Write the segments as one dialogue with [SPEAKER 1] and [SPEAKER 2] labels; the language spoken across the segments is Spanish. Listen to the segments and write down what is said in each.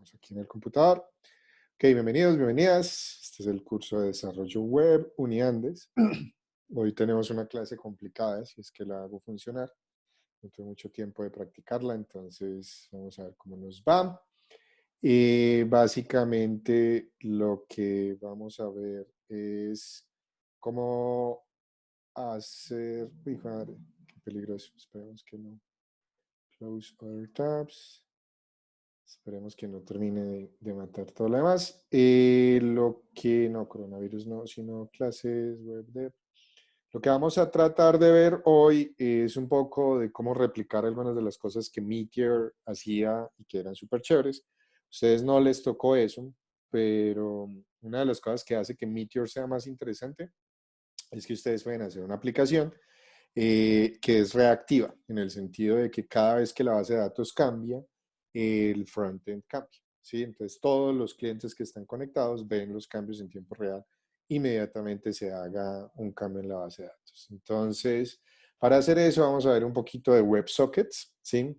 [SPEAKER 1] Estamos aquí en el computador. Ok, bienvenidos, bienvenidas. Este es el curso de desarrollo web Uniandes. Hoy tenemos una clase complicada, si es que la hago funcionar. No tengo mucho tiempo de practicarla, entonces vamos a ver cómo nos va. Básicamente lo que vamos a ver es cómo hacer... Uy, madre, qué peligroso. Esperemos que no. Close other tabs. Esperemos que no termine de matar todo lo demás. Lo que, no, coronavirus no, sino clases, web dev. Lo que vamos a tratar de ver hoy es un poco de cómo replicar algunas de las cosas que Meteor hacía y que eran súper chéveres. A ustedes no les tocó eso, pero una de las cosas que hace que Meteor sea más interesante es que ustedes pueden hacer una aplicación que es reactiva, en el sentido de que cada vez que la base de datos cambia, el frontend cambia, ¿sí? Entonces todos los clientes que están conectados ven los cambios en tiempo real, inmediatamente se haga un cambio en la base de datos. Entonces, para hacer eso vamos a ver un poquito de WebSockets, ¿sí?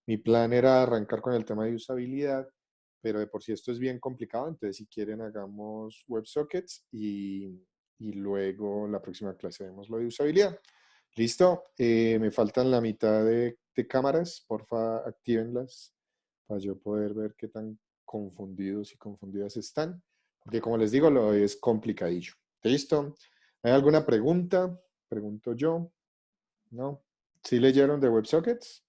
[SPEAKER 1] Mi plan era arrancar con el tema de usabilidad, pero de por sí esto es bien complicado, entonces si quieren hagamos WebSockets y luego la próxima clase vemos lo de usabilidad. ¿Listo? Me faltan la mitad de cámaras, porfa, actívenlas para yo poder ver qué tan confundidos y confundidas están, porque como les digo, lo es complicadillo. ¿Listo? ¿Hay alguna pregunta? Pregunto yo. ¿No? ¿Sí leyeron de WebSockets?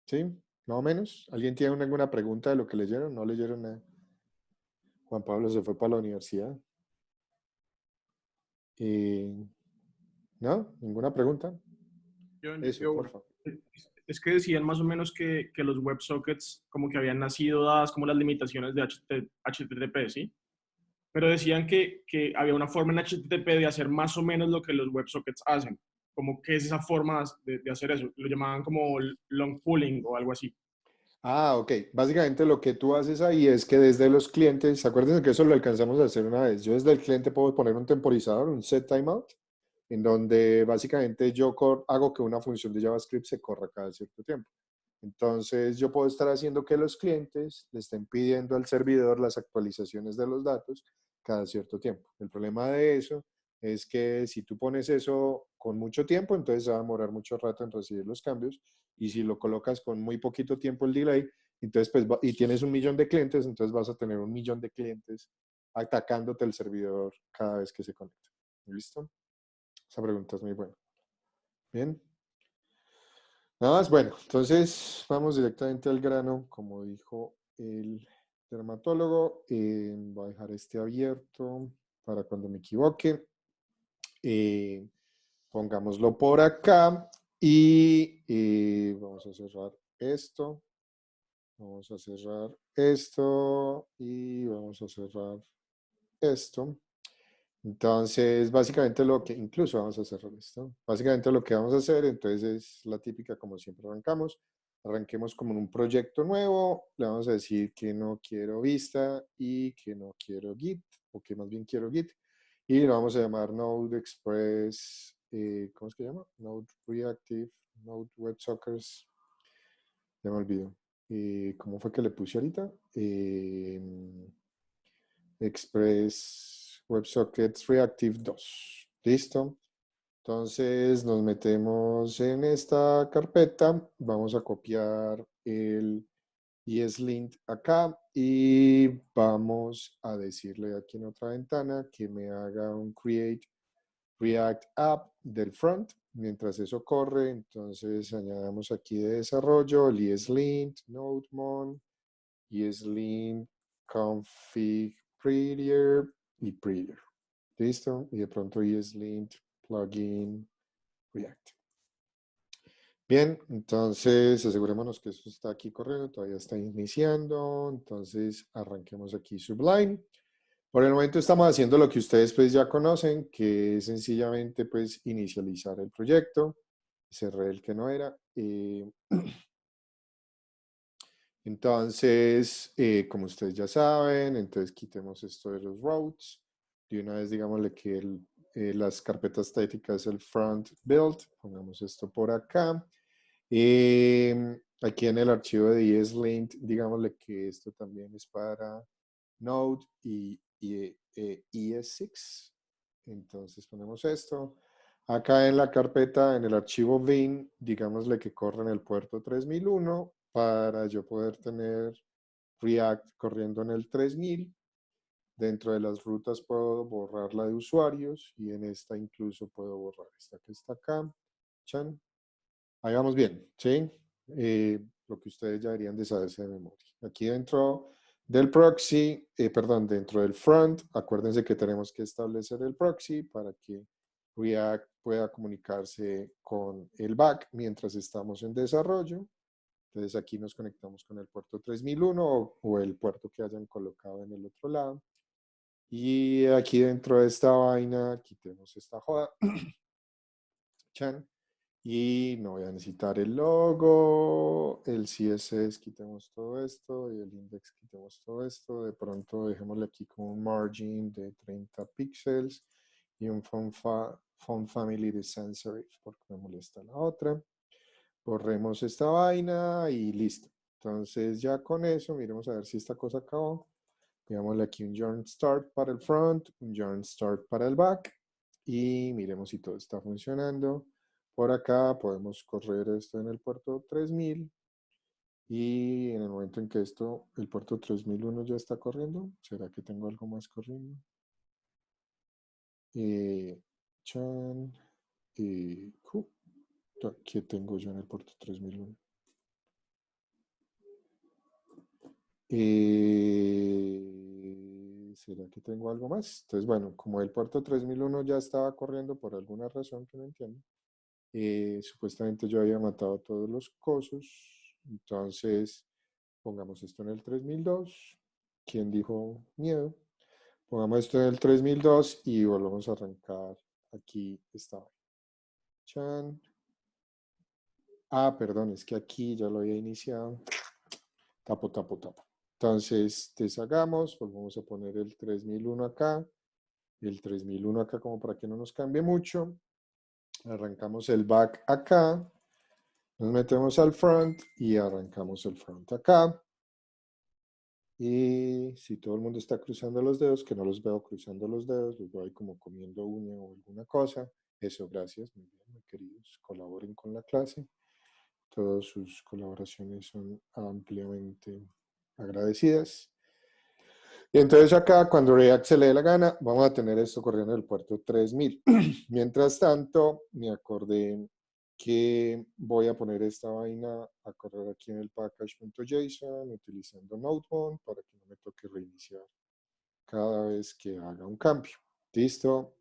[SPEAKER 1] ¿Sí? ¿Más o menos? ¿Alguien tiene alguna pregunta de lo que leyeron? ¿No leyeron nada? Juan Pablo se fue para la universidad. ¿No? ¿Ninguna pregunta? Eso,
[SPEAKER 2] Yo, bueno,
[SPEAKER 1] porfa.
[SPEAKER 2] es que decían más o menos que los WebSockets como que habían nacido dadas como las limitaciones de HTTP, ¿sí? Pero decían que había una forma en HTTP de hacer más o menos lo que los WebSockets hacen. Como que es esa forma de hacer eso. Lo llamaban como long pooling o algo así.
[SPEAKER 1] Ah, ok. Básicamente lo que tú haces ahí es que desde los clientes, acuérdense que eso lo alcanzamos a hacer una vez. Yo desde el cliente puedo poner un temporizador, un set timeout, en donde básicamente yo hago que una función de JavaScript se corra cada cierto tiempo. Entonces yo puedo estar haciendo que los clientes le estén pidiendo al servidor las actualizaciones de los datos cada cierto tiempo. El problema de eso es que si tú pones eso con mucho tiempo, entonces va a demorar mucho rato en recibir los cambios. Y si lo colocas con muy poquito tiempo el delay, entonces pues, y tienes 1 millón de clientes, entonces vas a tener 1 millón de clientes atacándote el servidor cada vez que se conecta. ¿Listo? Esa pregunta es muy buena. Bien. Nada más, bueno, entonces vamos directamente al grano, como dijo el dermatólogo. Voy a dejar este abierto para cuando me equivoque. Pongámoslo por acá y vamos a cerrar esto. Vamos a cerrar esto y vamos a cerrar esto. Entonces, básicamente lo que, incluso vamos a cerrar esto. Básicamente lo que vamos a hacer, entonces es la típica como siempre arrancamos. Arranquemos como en un proyecto nuevo. Le vamos a decir que no quiero vista y que no quiero Git, o que más bien quiero Git. Y lo vamos a llamar Node Express, ¿cómo es que se llama? Node Reactive, Node WebSockets. Ya me olvido. ¿Cómo fue que le puse ahorita? Express WebSockets Reactive 2. ¿Listo? Entonces nos metemos en esta carpeta. Vamos a copiar el ESLint acá y vamos a decirle aquí en otra ventana que me haga un create React App del front. Mientras eso corre, entonces añadamos aquí de desarrollo el ESLint, NodeMon, ESLint, config prettier y prettier. ¿Listo? Y de pronto ESLint, plugin, React. Bien, entonces asegurémonos que esto está aquí corriendo, todavía está iniciando, entonces arranquemos aquí Sublime. Por el momento estamos haciendo lo que ustedes pues ya conocen, que es sencillamente pues inicializar el proyecto, cerré el que no era. Entonces, como ustedes ya saben, entonces quitemos esto de los routes. De una vez digámosle que las carpetas estéticas es el front build, pongamos esto por acá. Aquí en el archivo de ESLint, digámosle que esto también es para Node y ES6. Entonces ponemos esto. Acá en la carpeta, en el archivo bin, digámosle que corre en el puerto 3001 para yo poder tener React corriendo en el 3000. Dentro de las rutas puedo borrar la de usuarios y en esta incluso puedo borrar esta que está acá. Chan. Ahí vamos bien, ¿sí? Lo que ustedes ya deberían de saberse de memoria. Aquí dentro del proxy, perdón, dentro del front, acuérdense que tenemos que establecer el proxy para que React pueda comunicarse con el back mientras estamos en desarrollo. Entonces aquí nos conectamos con el puerto 3001 o el puerto que hayan colocado en el otro lado. Y aquí dentro de esta vaina, quitemos esta joda. Chan. Y no voy a necesitar el logo, el CSS, quitemos todo esto, y el index, quitemos todo esto. De pronto dejémosle aquí con un margin de 30 píxeles y un font family de sans serif, porque me molesta la otra. Borremos esta vaina y listo. Entonces ya con eso, miremos a ver si esta cosa acabó. Digámosle aquí un yarn start para el front, un yarn start para el back y miremos si todo está funcionando. Por acá podemos correr esto en el puerto 3000 y en el momento en que el puerto 3001 ya está corriendo, ¿será que tengo algo más corriendo? Chan, ¿qué tengo yo en el puerto 3001? ¿Será que tengo algo más? Entonces, bueno, como el puerto 3001 ya estaba corriendo por alguna razón que no entiendo, supuestamente yo había matado a todos los cosos, entonces pongamos esto en el 3002. ¿Quién dijo miedo? Pongamos esto en el 3002 y volvemos a arrancar. Aquí está. Chan. Ah, perdón, es que aquí ya lo había iniciado. Tapo, tapo, tapo. Entonces, deshagamos, volvemos a poner el 3001 acá, el 3001 acá como para que no nos cambie mucho. Arrancamos el back acá, nos metemos al front y arrancamos el front acá. Y si todo el mundo está cruzando los dedos, que no los veo cruzando los dedos, los veo ahí como comiendo uña o alguna cosa. Eso, gracias, muy bien, muy queridos, colaboren con la clase. Todas sus colaboraciones son ampliamente agradecidas. Y entonces acá, cuando React se le dé la gana, vamos a tener esto corriendo en el puerto 3000. Mientras tanto, me acordé que voy a poner esta vaina a correr aquí en el package.json utilizando Node.1 para que no me toque reiniciar cada vez que haga un cambio. ¿Listo?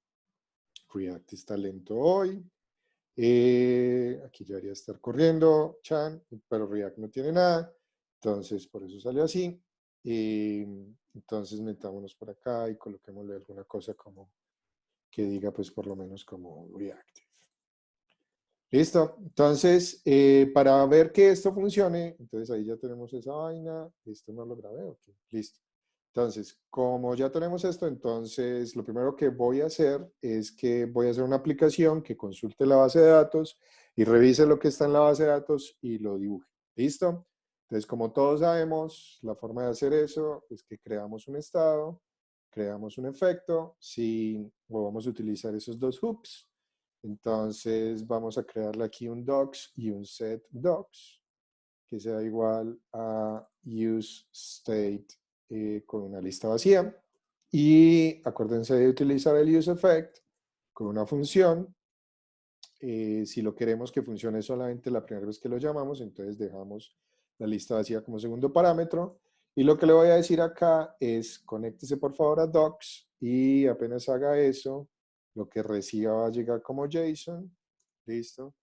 [SPEAKER 1] React está lento hoy. Aquí ya debería estar corriendo, Chan, pero React no tiene nada. Entonces, por eso salió así. Entonces, metámonos por acá y coloquémosle alguna cosa como que diga, pues, por lo menos como Reactive. Listo. Entonces, para ver que esto funcione, entonces ahí ya tenemos esa vaina. Esto no lo grabé, ok. Listo. Entonces, como ya tenemos esto, entonces lo primero que voy a hacer es que voy a hacer una aplicación que consulte la base de datos y revise lo que está en la base de datos y lo dibuje. ¿Listo? Entonces, como todos sabemos, la forma de hacer eso es que creamos un estado, creamos un efecto, si vamos a utilizar esos dos hooks. Entonces, vamos a crearle aquí un docs y un set docs que sea igual a use state con una lista vacía. Y acuérdense de utilizar el useEffect con una función. Si lo queremos que funcione solamente la primera vez que lo llamamos, entonces dejamos la lista vacía como segundo parámetro. Y lo que le voy a decir acá es, conéctese por favor a docs y apenas haga eso, lo que reciba va a llegar como JSON. Listo.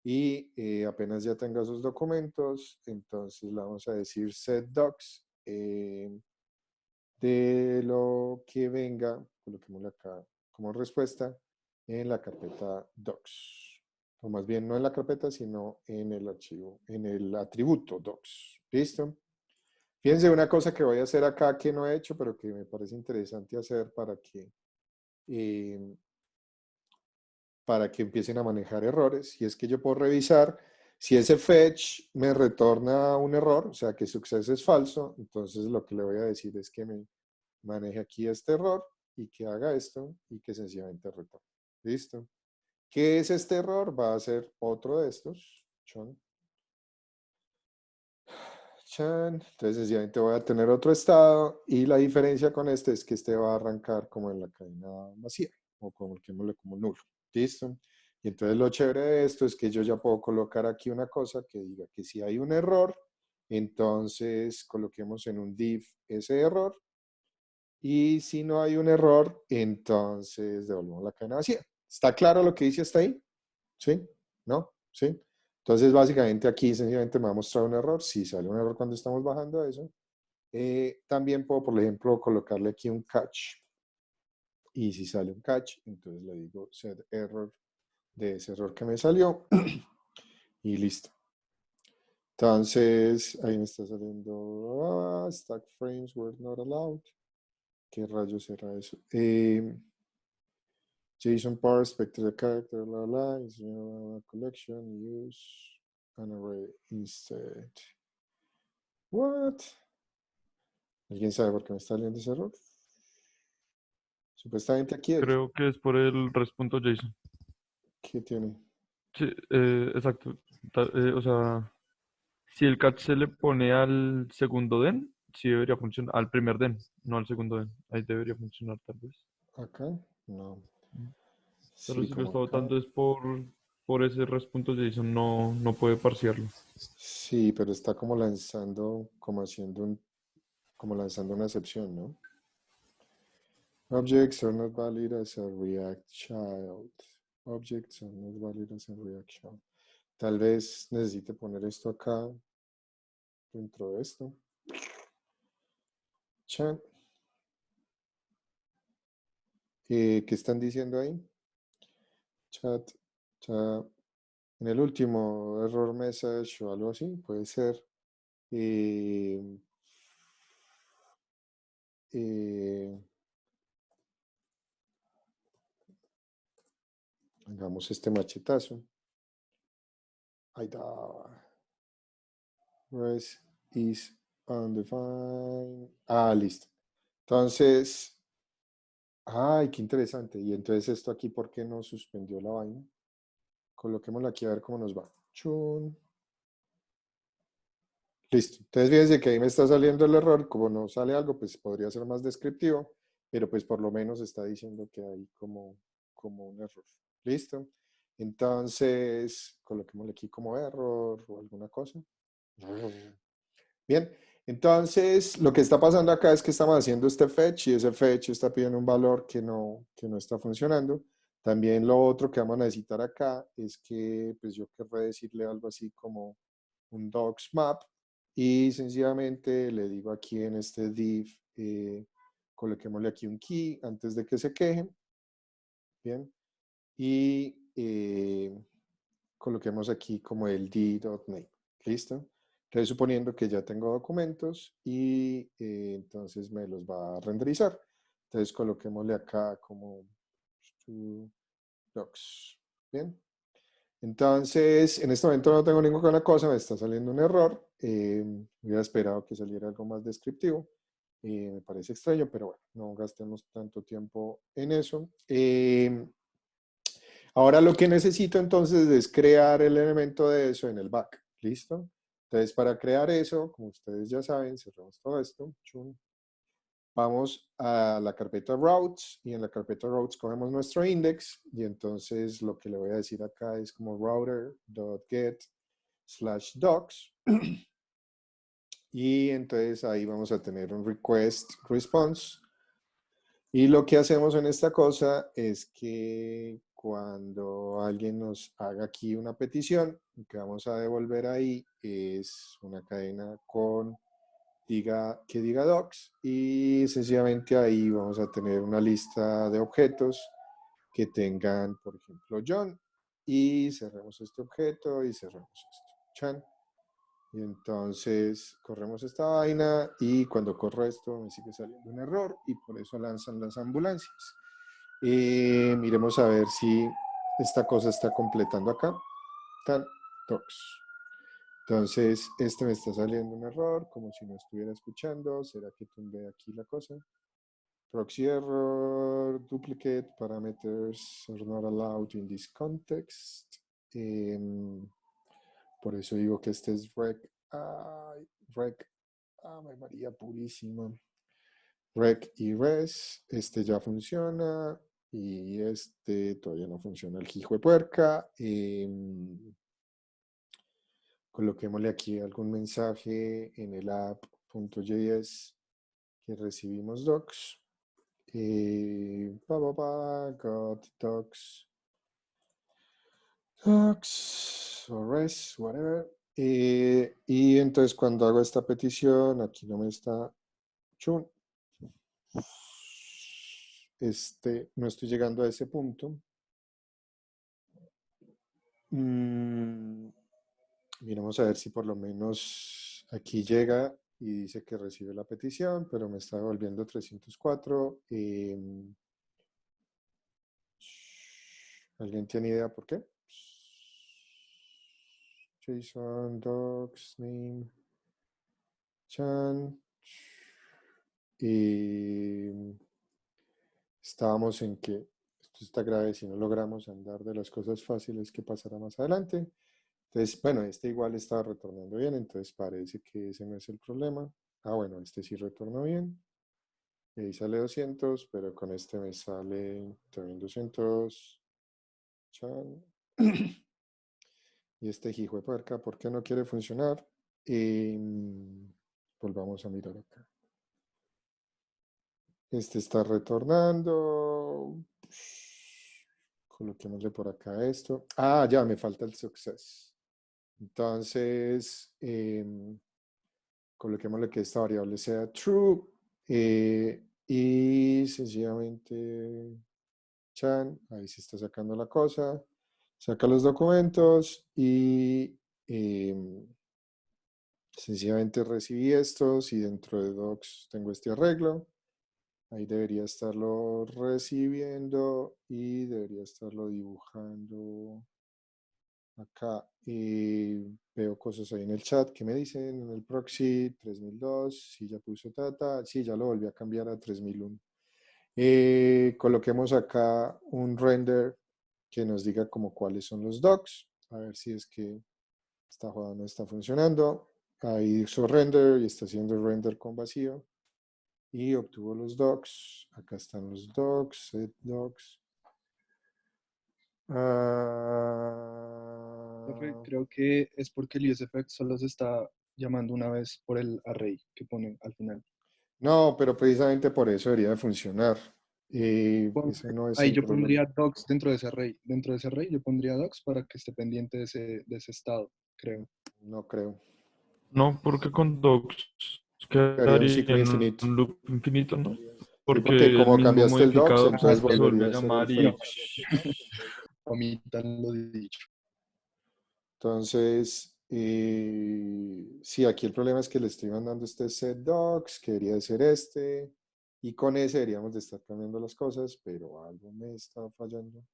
[SPEAKER 1] Y apenas ya tenga esos documentos, entonces le vamos a decir set docs de lo que venga, coloquémosle acá como respuesta en la carpeta docs. O más bien no en la carpeta, sino en el archivo, en el atributo docs. ¿Listo? Fíjense una cosa que voy a hacer acá que no he hecho, pero que me parece interesante hacer para que empiecen a manejar errores. Y es que yo puedo revisar Si ese fetch me retorna un error, o sea que success es falso, entonces lo que le voy a decir es que me maneje aquí este error y que haga esto y que sencillamente retorne. ¿Listo? ¿Qué es este error? Va a ser otro de estos. Chan. Chan. Entonces sencillamente voy a tener otro estado y la diferencia con este es que este va a arrancar como en la cadena vacía o coloquémosle como nulo. ¿Listo? Y entonces lo chévere de esto es que yo ya puedo colocar aquí una cosa que diga que si hay un error, entonces coloquemos en un div ese error. Y si no hay un error, entonces devolvemos la cadena vacía. ¿Está claro lo que dice hasta ahí? ¿Sí? ¿No? ¿Sí? Entonces, básicamente aquí sencillamente me va a mostrar un error. Si sale un error cuando estamos bajando eso. También puedo, por ejemplo, colocarle aquí un catch. Y si sale un catch, entonces le digo set error de ese error que me salió. Y listo. Entonces, ahí me está saliendo stack frames were not allowed. ¿Qué rayos será eso? JSON parse, spectral character, bla, bla, is collection, use an array instead. What? ¿Alguien sabe por qué me está saliendo ese error? Supuestamente aquí es.
[SPEAKER 3] Creo que es por el res.json.
[SPEAKER 1] ¿Qué tiene?
[SPEAKER 3] Sí, exacto. O sea, si el catch se le pone al segundo den, sí debería funcionar. Al primer den, no al segundo den. Ahí debería funcionar tal vez.
[SPEAKER 1] ¿Acá? No.
[SPEAKER 3] Mm. Pero
[SPEAKER 1] Sí,
[SPEAKER 3] si lo
[SPEAKER 1] como
[SPEAKER 3] está
[SPEAKER 1] acá.
[SPEAKER 3] botando es por ese res.json, no puede parsearlo.
[SPEAKER 1] Sí, pero está como lanzando, como lanzando una excepción, ¿no? Objects are not valid as a React child. Objects are not valid as a React child. Tal vez necesite poner esto acá, dentro de esto. Chan. ¿Qué están diciendo ahí? Chat. Chat. En el último error message o algo así, puede ser. Eh, eh, hagamos este machetazo. Ahí está. Res is undefined. Ah, listo. Entonces, ay, qué interesante. Y entonces esto aquí, ¿por qué no suspendió la vaina? Coloquémoslo aquí a ver cómo nos va. Chun. Listo. Entonces fíjense que ahí me está saliendo el error. Como no sale algo, pues podría ser más descriptivo, pero pues por lo menos está diciendo que hay como un error. Listo. Entonces, coloquémosle aquí como error o alguna cosa. Bien. Entonces, lo que está pasando acá es que estamos haciendo este fetch y ese fetch está pidiendo un valor que no está funcionando. También lo otro que vamos a necesitar acá es que pues yo querré decirle algo así como un docs map y sencillamente le digo aquí en este div, coloquémosle aquí un key antes de que se quejen. Bien. Y coloquemos aquí como el d.name. ¿Listo? Entonces, suponiendo que ya tengo documentos y entonces me los va a renderizar. Entonces, coloquémosle acá como docs. Bien. Entonces, en este momento no tengo ninguna cosa, me está saliendo un error. Hubiera esperado que saliera algo más descriptivo. Me parece extraño, pero bueno, no gastemos tanto tiempo en eso. Ahora lo que necesito entonces es crear el elemento de eso en el back. ¿Listo? Entonces, para crear eso, como ustedes ya saben, cerramos todo esto. Chum. Vamos a la carpeta routes y en la carpeta routes cogemos nuestro index y entonces lo que le voy a decir acá es como router.get/docs y entonces ahí vamos a tener un request response y lo que hacemos en esta cosa es que cuando alguien nos haga aquí una petición, lo que vamos a devolver ahí es una cadena con que diga docs y sencillamente ahí vamos a tener una lista de objetos que tengan, por ejemplo, John y cerremos este objeto y cerremos esto, Chan. Y entonces corremos esta vaina y cuando corro esto me sigue saliendo un error y por eso lanzan las ambulancias. Miremos a ver si esta cosa está completando acá. Tan, docs. Entonces, este me está saliendo un error, como si no estuviera escuchando. ¿Será que tumbé aquí la cosa? Proxy error, duplicate parameters are not allowed in this context. Por eso digo que este es rec. Ay, rec. Ave María purísima. Rec y res. Este ya funciona. Y este todavía no funciona el hijo de puerca. Coloquémosle aquí algún mensaje en el app.js que recibimos docs. Got docs o res, whatever. Y entonces cuando hago esta petición, aquí no me está. Chun. No estoy llegando a ese punto. Miremos a ver si por lo menos aquí llega y dice que recibe la petición, pero me está devolviendo 304. ¿Alguien tiene idea por qué? JSON, docs, name, chan. Y estábamos en que esto está grave si no logramos andar de las cosas fáciles que pasará más adelante. Entonces, bueno, este igual está retornando bien, entonces parece que ese no es el problema. Ah, bueno, este sí retornó bien. Y ahí sale 200, pero con este me sale también 200. Chan. Y este hijo de puerca, ¿por qué no quiere funcionar? Volvamos a mirar acá. Este está retornando. Coloquémosle por acá esto. Ah, ya, me falta el success. Entonces, coloquémosle que esta variable sea true. Y sencillamente, chan, ahí se está sacando la cosa. Saca los documentos y sencillamente recibí estos y dentro de docs tengo este arreglo. Ahí debería estarlo recibiendo y debería estarlo dibujando acá. Y veo cosas ahí en el chat que me dicen en el proxy 3002, si ya puso data, sí, ya lo volví a cambiar a 3001. Coloquemos acá un render que nos diga como cuáles son los docs, a ver si es que esta jugada no está funcionando. Ahí hizo render y está haciendo render con vacío. Y obtuvo los docs. Acá están los docs, set docs.
[SPEAKER 4] Profe, creo que es porque el UseEffects solo se está llamando una vez por el array que pone al final.
[SPEAKER 1] No, pero precisamente por eso debería de funcionar. Ese no es
[SPEAKER 4] Ahí
[SPEAKER 1] el
[SPEAKER 4] yo
[SPEAKER 1] problema.
[SPEAKER 4] pondría docs dentro de ese array. Dentro de ese array yo pondría docs para que esté pendiente de ese estado, creo.
[SPEAKER 1] No creo.
[SPEAKER 3] No, porque con docs
[SPEAKER 1] Quedaría un
[SPEAKER 3] quedaría
[SPEAKER 1] ciclo
[SPEAKER 3] en
[SPEAKER 1] infinito.
[SPEAKER 3] un loop infinito, ¿no?
[SPEAKER 1] Sí, porque
[SPEAKER 3] Porque el
[SPEAKER 1] como
[SPEAKER 3] mismo
[SPEAKER 1] cambiaste el docs,
[SPEAKER 3] modificador
[SPEAKER 4] Ah,
[SPEAKER 1] entonces
[SPEAKER 3] siempre se vuelve
[SPEAKER 1] volvería
[SPEAKER 3] a
[SPEAKER 1] a ser el
[SPEAKER 3] llamar
[SPEAKER 1] for.
[SPEAKER 3] y
[SPEAKER 4] omitan lo dicho.
[SPEAKER 1] Entonces, sí, aquí el problema es que le estoy mandando este set docs, que debería de ser este, y con ese deberíamos de estar cambiando las cosas, pero algo me está fallando.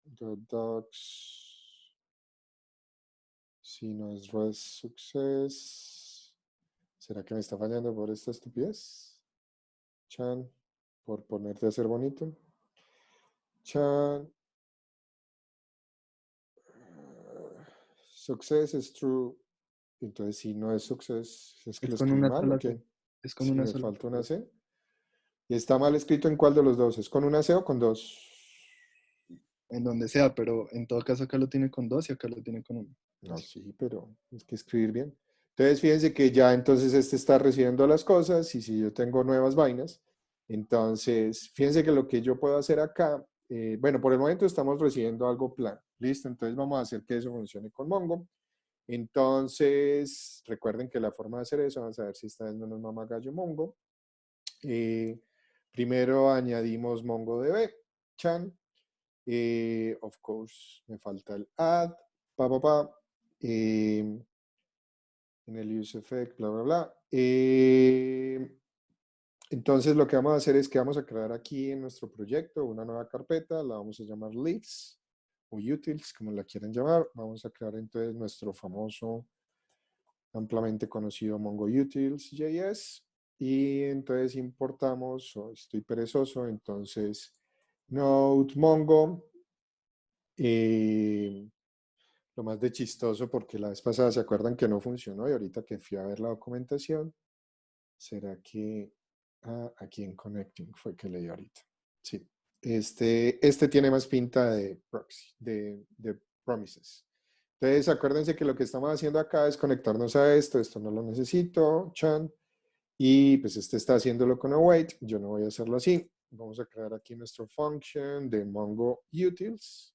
[SPEAKER 1] Docs, si no es res success, ¿será que me está fallando por esta estupidez? Chan, por ponerte a ser bonito. Chan. Success is true. Entonces, si no es success, ¿es que
[SPEAKER 4] Es
[SPEAKER 1] lo
[SPEAKER 4] con
[SPEAKER 1] escribí
[SPEAKER 4] una
[SPEAKER 1] mal o
[SPEAKER 4] sola C.
[SPEAKER 1] qué?
[SPEAKER 4] Es con
[SPEAKER 1] Si
[SPEAKER 4] una
[SPEAKER 1] me
[SPEAKER 4] sola
[SPEAKER 1] falta una
[SPEAKER 4] C.
[SPEAKER 1] C. ¿Y está mal escrito en cuál de los dos? ¿Es con una C o con dos?
[SPEAKER 4] En donde sea, pero en todo caso acá lo tiene con dos y acá lo tiene con uno.
[SPEAKER 1] No,
[SPEAKER 4] Así.
[SPEAKER 1] sí, pero es que escribir bien. Entonces, fíjense que ya entonces este está recibiendo las cosas y si yo tengo nuevas vainas, entonces, fíjense que lo que yo puedo hacer acá, bueno, por el momento estamos recibiendo algo plan. Listo, entonces vamos a hacer que eso funcione con Mongo. Entonces, recuerden que la forma de hacer eso, vamos a ver si está dándonos mamá gallo Mongo. Primero añadimos MongoDB, chan. Of course, me falta el add, en el use effect, bla, bla, bla. Entonces lo que vamos a hacer es que vamos a crear aquí en nuestro proyecto una nueva carpeta, la vamos a llamar leads. o utils, como la quieran llamar. Vamos a crear entonces nuestro famoso, ampliamente conocido Mongo Utils.js. Y entonces importamos, estoy perezoso, entonces node mongo. Lo más de chistoso, porque la vez pasada se acuerdan que no funcionó y ahorita que fui a ver la documentación, ¿será que aquí en Connecting fue que leí ahorita? Sí. Este tiene más pinta de proxy, de promises. Entonces, acuérdense que lo que estamos haciendo acá es conectarnos a esto no lo necesito, chan, y pues este está haciéndolo con await, yo no voy a hacerlo así. Vamos a crear aquí nuestro function de Mongo Utils.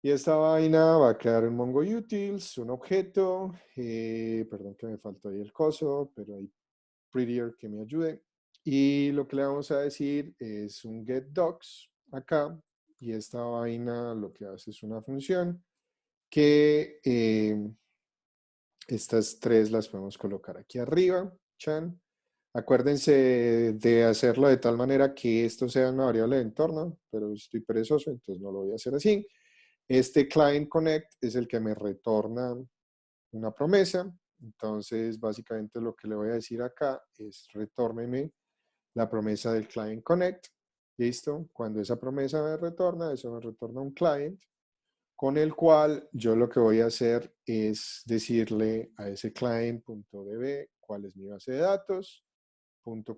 [SPEAKER 1] Y esta vaina va a crear un Mongo Utils, un objeto, perdón que me faltó ahí el coso, pero hay prettier que me ayude. Y lo que le vamos a decir es un getDocs acá, y esta vaina lo que hace es una función que estas tres las podemos colocar aquí arriba, chan. Acuérdense de hacerlo de tal manera que esto sea una variable de entorno, pero estoy perezoso, entonces no lo voy a hacer así. Este client connect es el que me retorna una promesa. Entonces, básicamente lo que le voy a decir acá es retórneme la promesa del client connect. ¿Listo? Cuando esa promesa me retorna, eso me retorna un client con el cual yo lo que voy a hacer es decirle a ese client.db cuál es mi base de datos,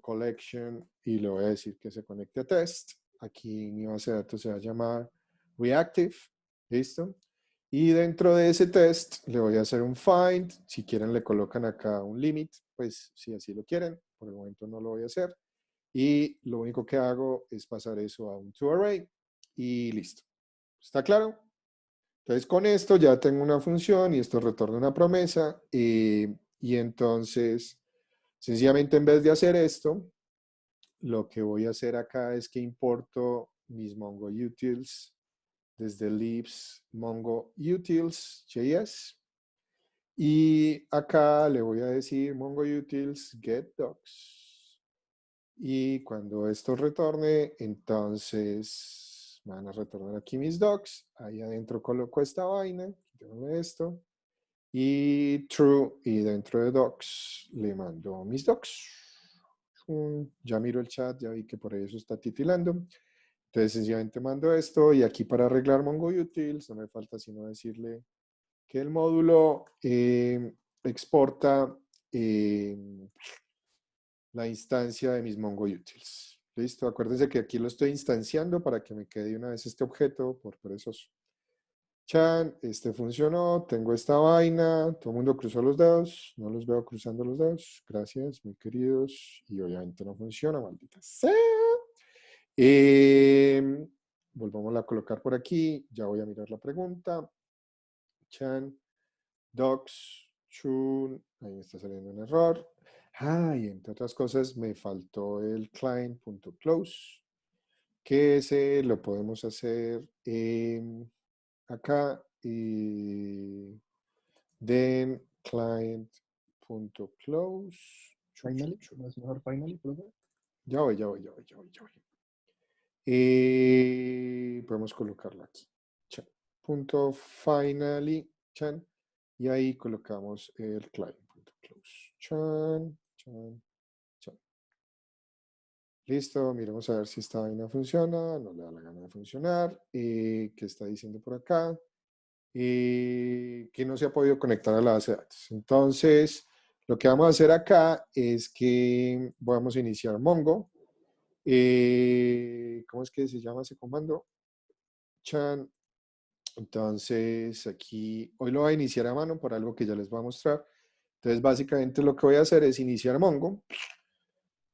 [SPEAKER 1] .collection, y le voy a decir que se conecte a test. Aquí mi base de datos se va a llamar reactive. ¿Listo? Y dentro de ese test le voy a hacer un find. Si quieren le colocan acá un limit, pues si así lo quieren. Por el momento no lo voy a hacer. Y lo único que hago es pasar eso a un toArray y listo. ¿Está claro? Entonces con esto ya tengo una función y esto retorna una promesa. Y entonces, sencillamente en vez de hacer esto, lo que voy a hacer acá es que importo mis Mongo Utils desde libs Mongo Utils.js. Y acá le voy a decir Mongo Utils get docs. Y cuando esto retorne, entonces van a retornar aquí mis docs. Ahí adentro coloco esta vaina, quítame esto. Y true, y dentro de docs le mando mis docs. Ya miro el chat, ya vi que por eso está titilando. Entonces sencillamente mando esto y aquí para arreglar Mongo Utils no me falta sino decirle que el módulo exporta la instancia de mis Mongo Utils. Listo, acuérdense que aquí lo estoy instanciando para que me quede una vez este objeto por perezoso. Chan, funcionó, tengo esta vaina, todo el mundo cruzó los dedos, no los veo cruzando los dedos, gracias, muy queridos, y obviamente no funciona, maldita sea. Volvamos a colocar por aquí, ya voy a mirar la pregunta. Chan, docs, chun, ahí me está saliendo un error. Y entre otras cosas me faltó el client.close, que ese lo podemos hacer acá y then client.close.
[SPEAKER 4] Finally, ¿no es mejor finally, profe?
[SPEAKER 1] Ya voy. Podemos colocarlo aquí. Chan. Punto finally, chan. Y ahí colocamos el client.close. Chan. Listo, miremos a ver si esta vaina funciona. No le da la gana de funcionar. ¿Qué está diciendo por acá? Que no se ha podido conectar a la base de datos. Entonces, lo que vamos a hacer acá es que vamos a iniciar Mongo. ¿Cómo es que se llama ese comando? Chan. Entonces, aquí, hoy lo voy a iniciar a mano por algo que ya les voy a mostrar. Entonces, básicamente lo que voy a hacer es iniciar Mongo.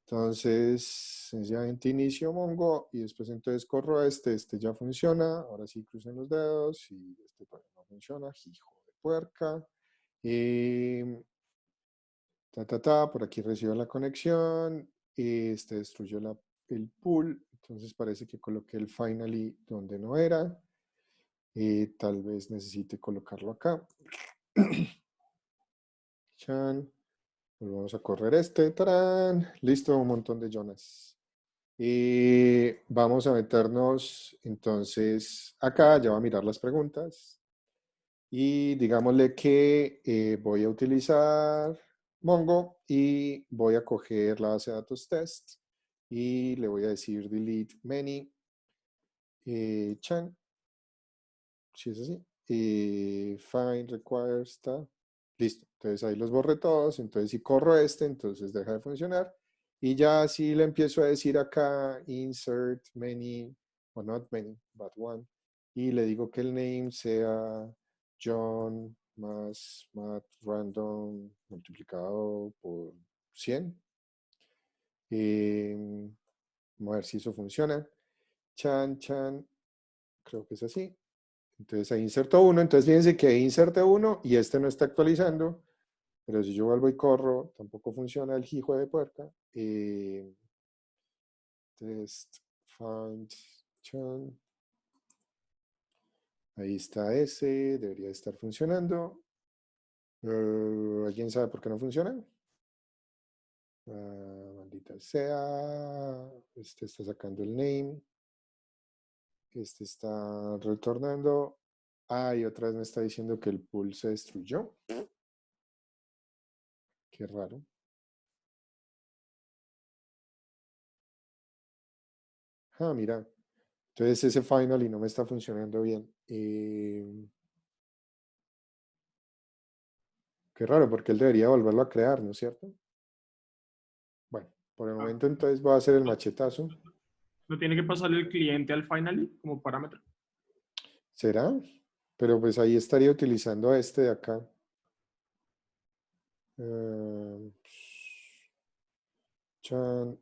[SPEAKER 1] Entonces, sencillamente inicio Mongo y después entonces corro a este ya funciona. Ahora sí crucen los dedos y este todavía no funciona. Hijo de puerca. Por aquí recibo la conexión. Destruyó el pool. Entonces parece que coloqué el finally donde no era. Tal vez necesite colocarlo acá. Chan. Volvamos a correr ¡Tarán! Listo, un montón de Jonas. Vamos a meternos entonces acá, ya va a mirar las preguntas. Y digámosle que voy a utilizar Mongo y voy a coger la base de datos test y le voy a decir delete many chan, si es así, find requires está listo. Entonces ahí los borré todos, entonces si corro entonces deja de funcionar. Y ya si le empiezo a decir acá insert many, o not many, but one, y le digo que el name sea John más math random multiplicado por 100. Vamos a ver si eso funciona. Chan, chan, creo que es así. Entonces ahí inserto uno. Entonces fíjense que ahí inserte uno y este no está actualizando. Pero si yo vuelvo y corro, tampoco funciona el hijo de puerca. Test find chan. Ahí está ese. Debería estar funcionando. ¿Alguien sabe por qué no funciona? Maldita sea. Este está sacando el name. Este está retornando. Y otra vez me está diciendo que el pool se destruyó. Qué raro. Mira. Entonces ese finally no me está funcionando bien. Qué raro, porque él debería volverlo a crear, ¿no es cierto? Bueno, por el momento entonces voy a hacer el machetazo.
[SPEAKER 2] ¿No tiene que pasarle el cliente al finally como parámetro?
[SPEAKER 1] ¿Será? Pero pues ahí estaría utilizando este de acá. Chan,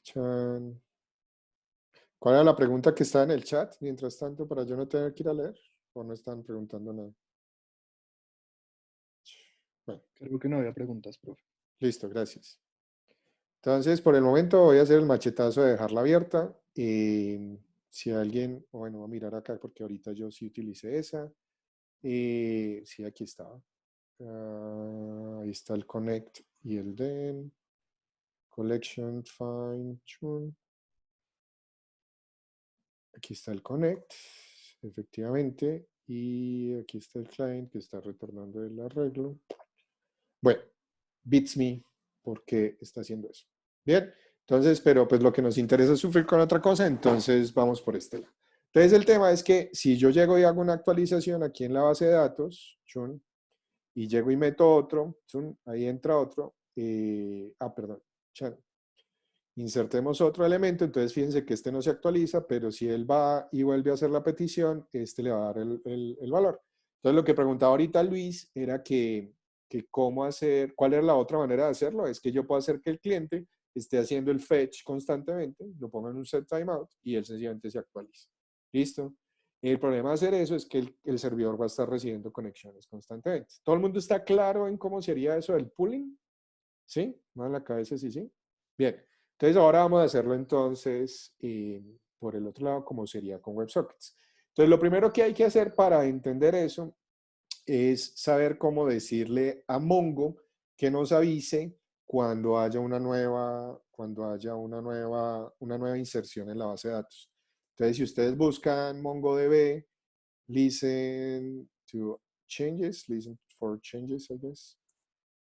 [SPEAKER 1] chan. ¿Cuál era la pregunta que está en el chat mientras tanto para yo no tener que ir a leer? ¿O no están preguntando nada? Bueno,
[SPEAKER 4] Creo que no había preguntas, profe.
[SPEAKER 1] listo, gracias. Entonces, por el momento voy a hacer el machetazo de dejarla abierta. Y si alguien, bueno, voy a mirar acá porque ahorita yo sí utilicé esa. Sí, aquí estaba. Ahí está el connect y el then. Collection, fine tune. Aquí está el connect, efectivamente. Y aquí está el client que está retornando el arreglo. Bueno, beats me porque está haciendo eso. Bien, entonces, pero pues lo que nos interesa es sufrir con otra cosa, entonces vamos por este lado. Entonces el tema es que si yo llego y hago una actualización aquí en la base de datos, chun, y llego y meto otro, chun, ahí entra otro, perdón, chan, insertemos otro elemento, entonces fíjense que este no se actualiza, pero si él va y vuelve a hacer la petición, este le va a dar el valor. Entonces lo que preguntaba ahorita Luis era que cómo hacer, cuál era la otra manera de hacerlo, es que yo puedo hacer que el cliente esté haciendo el fetch constantemente, lo ponga en un set timeout y él sencillamente se actualiza. ¿Listo? El problema de hacer eso es que el servidor va a estar recibiendo conexiones constantemente. ¿Todo el mundo está claro en cómo sería eso del pooling? ¿Sí? ¿No en la cabeza? Sí, sí. Bien. Entonces ahora vamos a hacerlo entonces por el otro lado como sería con WebSockets. Entonces lo primero que hay que hacer para entender eso es saber cómo decirle a Mongo que nos avise cuando haya una nueva inserción en la base de datos. Entonces si ustedes buscan MongoDB, listen to changes, listen for changes, I guess.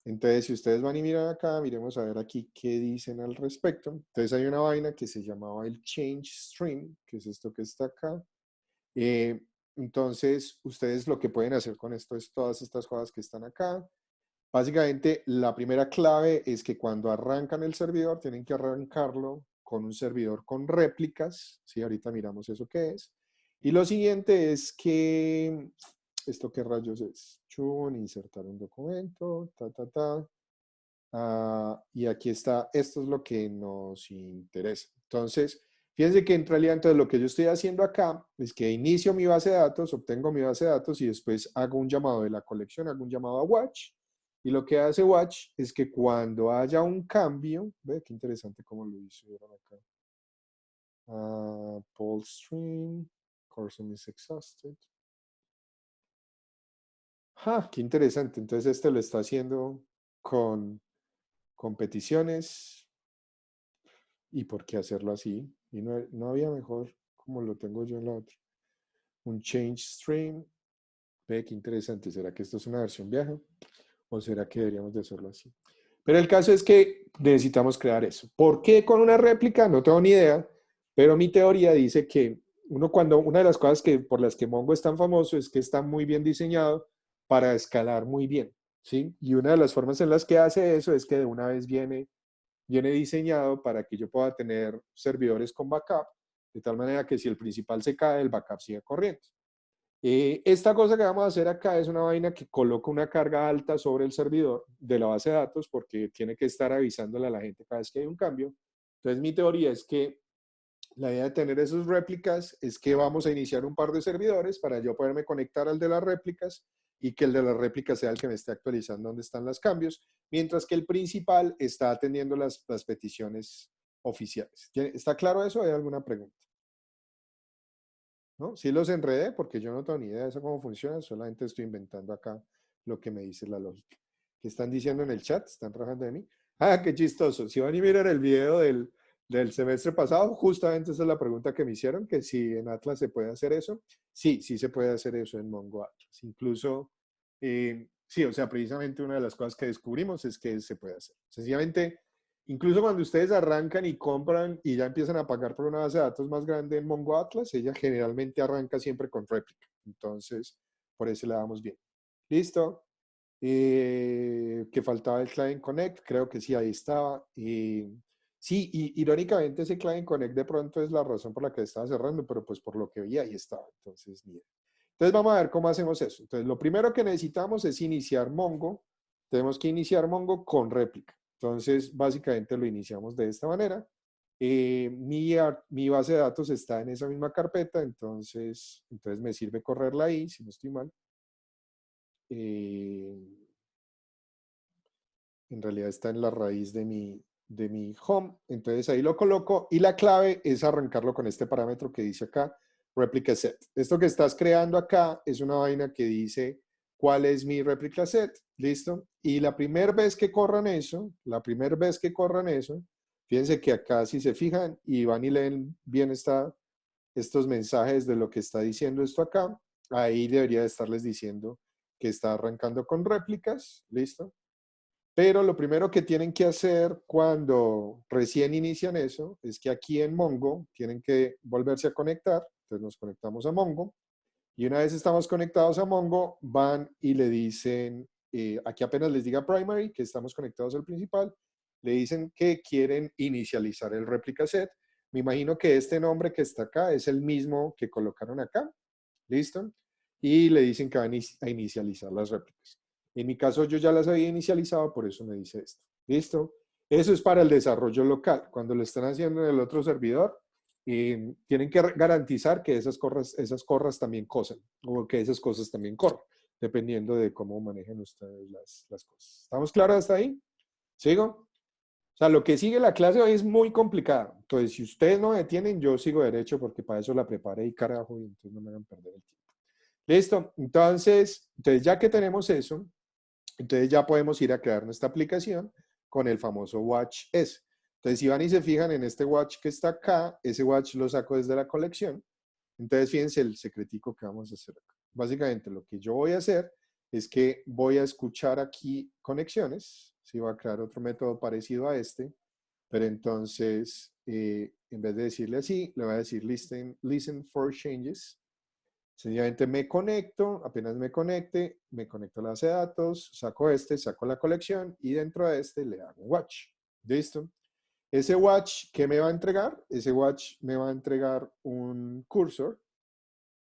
[SPEAKER 1] Entonces, si ustedes van y miran acá, miremos a ver aquí qué dicen al respecto. Entonces, hay una vaina que se llamaba el change stream, que es esto que está acá. Eh, entonces, ustedes lo que pueden hacer con esto es todas estas cosas que están acá. Básicamente, la primera clave es que cuando arrancan el servidor, tienen que arrancarlo con un servidor con réplicas. Sí, ahorita miramos eso qué es. Y lo siguiente es que, ¿esto qué rayos es? Chun, insertar un documento, y aquí está, esto es lo que nos interesa. Entonces, fíjense que en realidad entonces lo que yo estoy haciendo acá es que inicio mi base de datos, obtengo mi base de datos y después hago un llamado de la colección, hago un llamado a watch. Y lo que hace watch es que cuando haya un cambio, ve qué interesante cómo lo hicieron acá. Poll stream, Corson is exhausted. Qué interesante. Entonces este lo está haciendo con peticiones. ¿Y por qué hacerlo así? Y no había mejor como lo tengo yo en la otra. Un change stream. Ve, qué interesante. ¿Será que esto es una versión vieja? ¿O será que deberíamos de hacerlo así? Pero el caso es que necesitamos crear eso. ¿Por qué con una réplica? No tengo ni idea, pero mi teoría dice que una de las cosas por las que Mongo es tan famoso es que está muy bien diseñado para escalar muy bien, ¿sí? Y una de las formas en las que hace eso es que de una vez viene diseñado para que yo pueda tener servidores con backup, de tal manera que si el principal se cae, el backup sigue corriendo. Esta cosa que vamos a hacer acá es una vaina que coloca una carga alta sobre el servidor de la base de datos porque tiene que estar avisándole a la gente cada vez que hay un cambio. Entonces mi teoría es que la idea de tener esas réplicas es que vamos a iniciar un par de servidores para yo poderme conectar al de las réplicas y que el de las réplicas sea el que me esté actualizando dónde están los cambios, mientras que el principal está atendiendo las peticiones oficiales. ¿Está claro eso? ¿Hay alguna pregunta? ¿No? Sí los enredé porque yo no tengo ni idea de eso cómo funciona, solamente estoy inventando acá lo que me dice la lógica. ¿Qué están diciendo en el chat? ¿Están trabajando de mí? Ah, qué chistoso. Si van y miran el video del semestre pasado, justamente esa es la pregunta que me hicieron, que si en Atlas se puede hacer eso. Sí, sí se puede hacer eso en Mongo Atlas. Incluso, sí, o sea, precisamente una de las cosas que descubrimos es que se puede hacer. Sencillamente, incluso cuando ustedes arrancan y compran y ya empiezan a pagar por una base de datos más grande en Mongo Atlas, ella generalmente arranca siempre con réplica. Entonces, por eso la damos bien. ¿Listo? Que faltaba el Client Connect, creo que sí, ahí estaba. Sí, y irónicamente ese Client Connect de pronto es la razón por la que estaba cerrando, pero pues por lo que vi ahí estaba. Entonces, ni idea. Entonces vamos a ver cómo hacemos eso. Entonces, lo primero que necesitamos es iniciar Mongo. Tenemos que iniciar Mongo con réplica. Entonces, básicamente lo iniciamos de esta manera. Mi base de datos está en esa misma carpeta, entonces me sirve correrla ahí, si no estoy mal. En realidad está en la raíz de mi home, entonces ahí lo coloco y la clave es arrancarlo con este parámetro que dice acá, replica set. Esto que estás creando acá es una vaina que dice cuál es mi replica set, ¿listo? Y la primera vez que corran eso, fíjense que acá si se fijan y van y leen bien estos mensajes de lo que está diciendo esto acá, ahí debería de estarles diciendo que está arrancando con réplicas, ¿listo? Pero lo primero que tienen que hacer cuando recién inician eso es que aquí en Mongo tienen que volverse a conectar. Entonces nos conectamos a Mongo y una vez estamos conectados a Mongo van y le dicen, aquí apenas les diga primary, que estamos conectados al principal, le dicen que quieren inicializar el replica set. Me imagino que este nombre que está acá es el mismo que colocaron acá. ¿Listo? Y le dicen que van a inicializar las réplicas. En mi caso yo ya las había inicializado, por eso me dice esto. ¿Listo? Eso es para el desarrollo local. Cuando lo están haciendo en el otro servidor, tienen que garantizar que esas corras también cosan, o que esas cosas también corran, dependiendo de cómo manejen ustedes las cosas. ¿Estamos claros hasta ahí? ¿Sigo? O sea, lo que sigue la clase hoy es muy complicado. Entonces, si ustedes no me detienen, yo sigo derecho porque para eso la preparé y carajo, y entonces no me hagan perder el tiempo. Listo. Entonces ya que tenemos eso, entonces ya podemos ir a crear nuestra aplicación con el famoso watch S. Entonces, si van y se fijan en este watch que está acá, ese watch lo saco desde la colección. Entonces, fíjense el secretico que vamos a hacer acá. Básicamente, lo que yo voy a hacer es que voy a escuchar aquí conexiones. Si va a crear otro método parecido a este, pero entonces, en vez de decirle así, le voy a decir listen for changes. Sencillamente me conecto, apenas me conecte, me conecto a la base de datos, saco saco la colección y dentro de le hago watch. ¿Listo? Ese watch, ¿qué me va a entregar? Ese watch me va a entregar un cursor,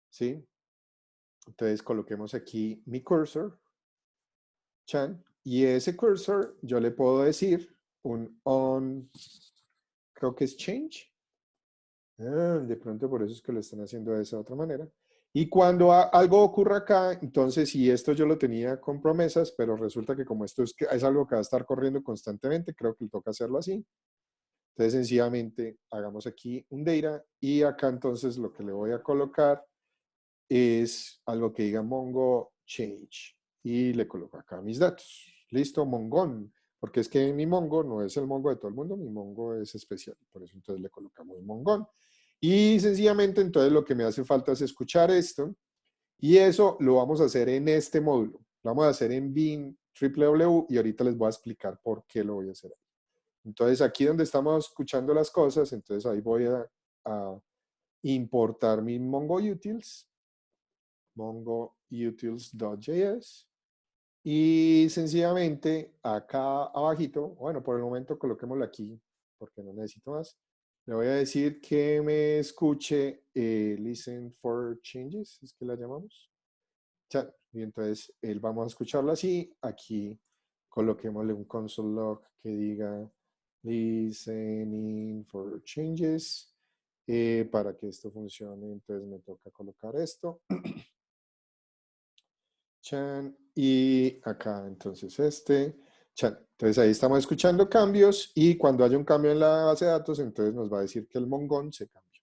[SPEAKER 1] ¿sí? Entonces coloquemos aquí mi cursor, chan, y ese cursor yo le puedo decir un on, creo que es change. De pronto por eso es que lo están haciendo de esa otra manera. Y cuando algo ocurra acá, entonces si esto yo lo tenía con promesas, pero resulta que como esto es algo que va a estar corriendo constantemente, creo que le toca hacerlo así. Entonces sencillamente hagamos aquí un data y acá entonces lo que le voy a colocar es algo que diga Mongo change y le coloco acá mis datos. Listo, Mongon. porque es que mi Mongo no es el Mongo de todo el mundo, mi Mongo es especial, por eso entonces le colocamos Mongón. Y sencillamente entonces lo que me hace falta es escuchar esto, y eso lo vamos a hacer en este módulo. Lo vamos a hacer en bin www y ahorita les voy a explicar por qué lo voy a hacer. Entonces aquí donde estamos escuchando las cosas, entonces ahí voy a importar mi Mongo Utils, mongoutils.js, y sencillamente acá abajito, bueno, por el momento coloquémoslo aquí porque no necesito más. Le voy a decir que me escuche listen for changes, es que la llamamos. Y entonces vamos a escucharlo así. Aquí coloquémosle un console log que diga listening for changes. Para que esto funcione, entonces me toca colocar esto. Chan, y acá entonces chan. Entonces ahí estamos escuchando cambios y cuando haya un cambio en la base de datos, entonces nos va a decir que el mongón se cambió.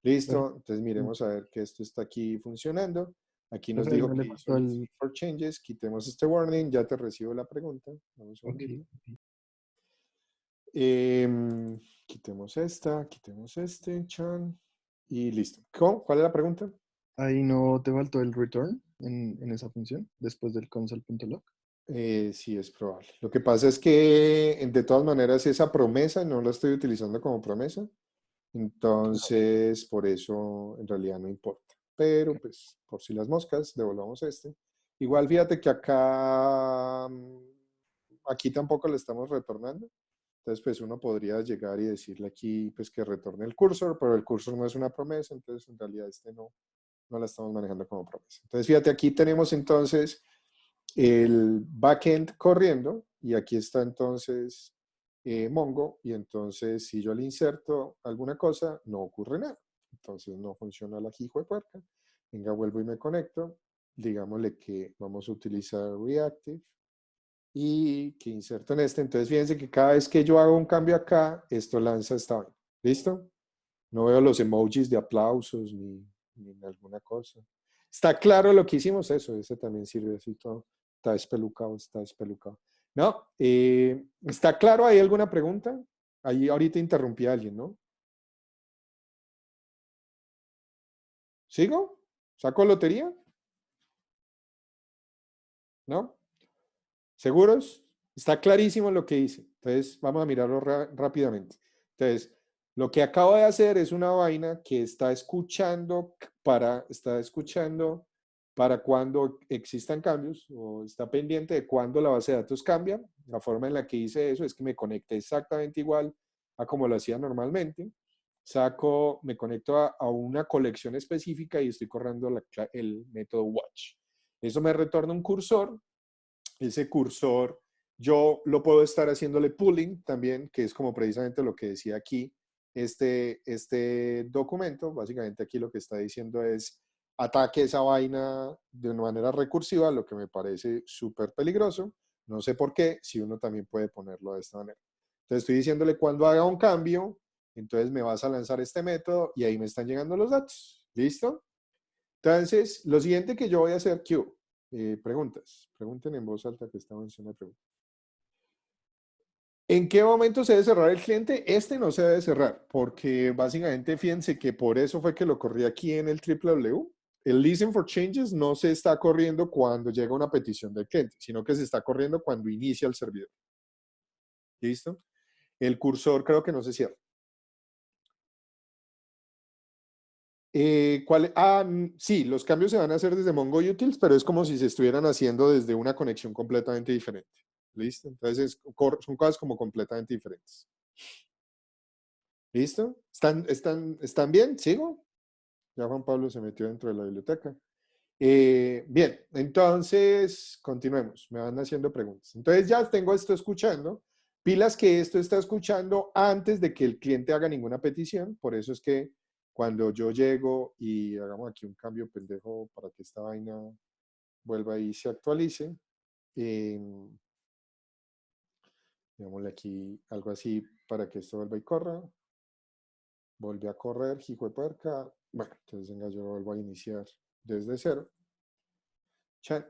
[SPEAKER 1] Listo, entonces miremos a ver que esto está aquí funcionando. Aquí nos
[SPEAKER 4] Rafael,
[SPEAKER 1] dijo
[SPEAKER 4] no le
[SPEAKER 1] que hizo
[SPEAKER 4] pasó
[SPEAKER 1] listen for changes. Quitemos este warning, ya te recibo la pregunta. Vamos a
[SPEAKER 4] Ok.
[SPEAKER 1] quitemos esta, quitemos este, chan, y listo. ¿Cuál es la pregunta?
[SPEAKER 4] Ahí no te faltó el return en esa función después del console.log.
[SPEAKER 1] Sí, es probable. Lo que pasa es que de todas maneras esa promesa no la estoy utilizando como promesa, entonces por eso en realidad no importa. Pero pues por si las moscas, devolvamos este. Igual fíjate que acá, aquí tampoco le estamos retornando. Entonces pues uno podría llegar y decirle aquí pues que retorne el cursor, pero el cursor no es una promesa, entonces en realidad este no la estamos manejando como promesa. Entonces fíjate, aquí tenemos entonces el backend corriendo y aquí está entonces Mongo y entonces si yo le inserto alguna cosa no ocurre nada. Entonces no funciona la hijo de puerca. Venga, vuelvo y me conecto. Digámosle que vamos a utilizar Reactive y que inserto en este. Entonces fíjense que cada vez que yo hago un cambio acá, esto lanza esta vaina. ¿Listo? No veo los emojis de aplausos ni alguna cosa. ¿Está claro lo que hicimos? Eso, ese también sirve así todo. Está espelucado, está espelucado. No, ¿está claro? ¿Hay alguna pregunta? Ahí ahorita interrumpí a alguien, ¿no? ¿Sigo? ¿Saco lotería? ¿No? ¿Seguros? Está clarísimo lo que hice. Entonces, vamos a mirarlo rápidamente. Entonces, lo que acabo de hacer es una vaina que está escuchando para cuando existan cambios o está pendiente de cuando la base de datos cambia. La forma en la que hice eso es que me conecté exactamente igual a como lo hacía normalmente. Me conecto a una colección específica y estoy corriendo el método watch. Eso me retorna un cursor. Ese cursor yo lo puedo estar haciéndole pooling también, que es como precisamente lo que decía aquí este documento. Básicamente aquí lo que está diciendo es ataque esa vaina de una manera recursiva, lo que me parece súper peligroso. No sé por qué, si uno también puede ponerlo de esta manera. Entonces estoy diciéndole cuando haga un cambio, entonces me vas a lanzar este método y ahí me están llegando los datos. ¿Listo? Entonces, lo siguiente que yo voy a hacer, Q, preguntas. Pregunten en voz alta que estamos en zona de preguntas. ¿En qué momento se debe cerrar el cliente? Este no se debe cerrar, porque básicamente fíjense que por eso fue que lo corrí aquí en el www. El listen for changes no se está corriendo cuando llega una petición del cliente, sino que se está corriendo cuando inicia el servidor. ¿Listo? El cursor creo que no se cierra. Sí, los cambios se van a hacer desde Mongo Utils, pero es como si se estuvieran haciendo desde una conexión completamente diferente. ¿Listo? Entonces son cosas como completamente diferentes. ¿Listo? ¿Están bien? ¿Sigo? Ya Juan Pablo se metió dentro de la biblioteca. Bien, entonces continuemos. Me van haciendo preguntas. Entonces ya tengo esto escuchando. Pilas que esto está escuchando antes de que el cliente haga ninguna petición. Por eso es que cuando yo llego y hagamos aquí un cambio pendejo para que esta vaina vuelva y se actualice, digámosle aquí algo así para que esto vuelva y corra. Vuelve a correr, hijo de puerca. Bueno, entonces venga, yo lo vuelvo a iniciar desde cero. Chan.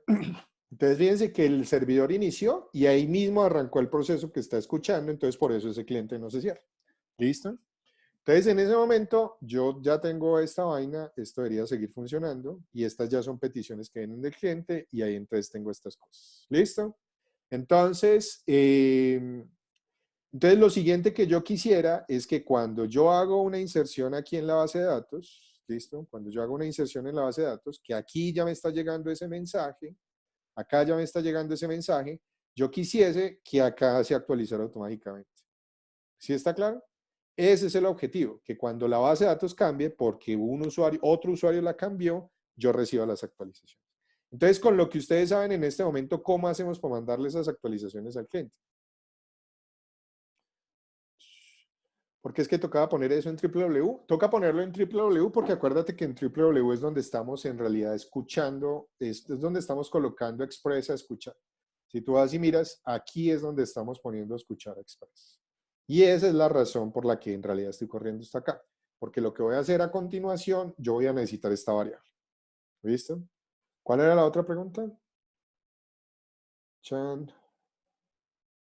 [SPEAKER 1] Entonces, fíjense que el servidor inició y ahí mismo arrancó el proceso que está escuchando, entonces por eso ese cliente no se cierra. ¿Listo? Entonces, en ese momento, yo ya tengo esta vaina, esto debería seguir funcionando y estas ya son peticiones que vienen del cliente y ahí entonces tengo estas cosas. ¿Listo? Entonces, lo siguiente que yo quisiera es que cuando yo hago una inserción aquí en la base de datos, ¿listo? Cuando yo hago una inserción en la base de datos, que aquí ya me está llegando ese mensaje, acá ya me está llegando ese mensaje, yo quisiese que acá se actualizara automáticamente. ¿Sí está claro? Ese es el objetivo, que cuando la base de datos cambie, porque otro usuario la cambió, yo reciba las actualizaciones. Entonces, con lo que ustedes saben en este momento, ¿cómo hacemos para mandarle esas actualizaciones al cliente? Porque es que tocaba poner eso en www. Toca ponerlo en www porque acuérdate que en www es donde estamos en realidad escuchando, es donde estamos colocando Express a escuchar. Si tú vas y miras, aquí es donde estamos poniendo a escuchar Express. Y esa es la razón por la que en realidad estoy corriendo hasta acá. Porque lo que voy a hacer a continuación, yo voy a necesitar esta variable. ¿Listo? ¿Cuál era la otra pregunta? Chan.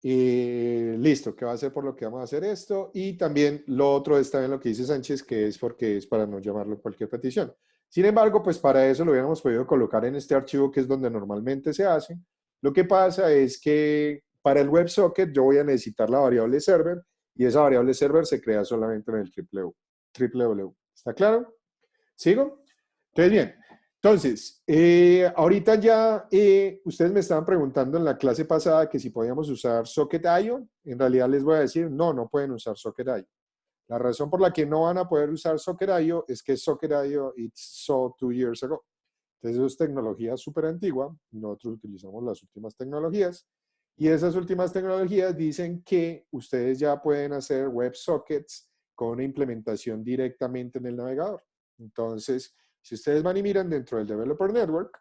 [SPEAKER 1] Listo, que va a ser por lo que vamos a hacer esto. Y también lo otro está en lo que dice Sánchez, que es porque es para no llamarlo cualquier petición. Sin embargo, pues para eso lo hubiéramos podido colocar en este archivo que es donde normalmente se hace. Lo que pasa es que para el WebSocket yo voy a necesitar la variable server y esa variable server se crea solamente en el www. ¿Está claro? ¿Sigo? Entonces, bien. Entonces, ahorita ya ustedes me estaban preguntando en la clase pasada que si podíamos usar Socket.io. En realidad les voy a decir, no, no pueden usar Socket.io. La razón por la que no van a poder usar Socket.io es que Socket.io it's so 2 years ago. Entonces, eso es tecnología súper antigua. Nosotros utilizamos las últimas tecnologías. Y esas últimas tecnologías dicen que ustedes ya pueden hacer WebSockets con una implementación directamente en el navegador. Entonces, si ustedes van y miran dentro del Developer Network,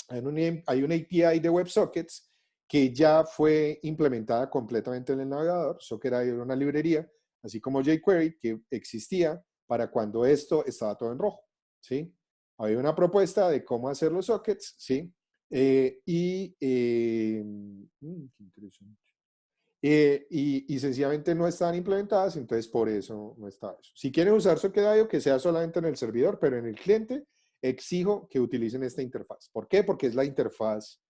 [SPEAKER 1] hay una API de WebSockets que ya fue implementada completamente en el navegador. Socket.io era una librería, así como jQuery, que existía para cuando esto estaba todo en rojo, ¿sí? Había una propuesta de cómo hacer los sockets, ¿sí? Qué interesante. Y sencillamente no estaban implementadas, entonces por eso no está eso. Si quieren usar Socket.io, que sea solamente en el servidor, pero en el cliente exijo que utilicen esta interfaz. ¿Por qué? Porque es la interfaz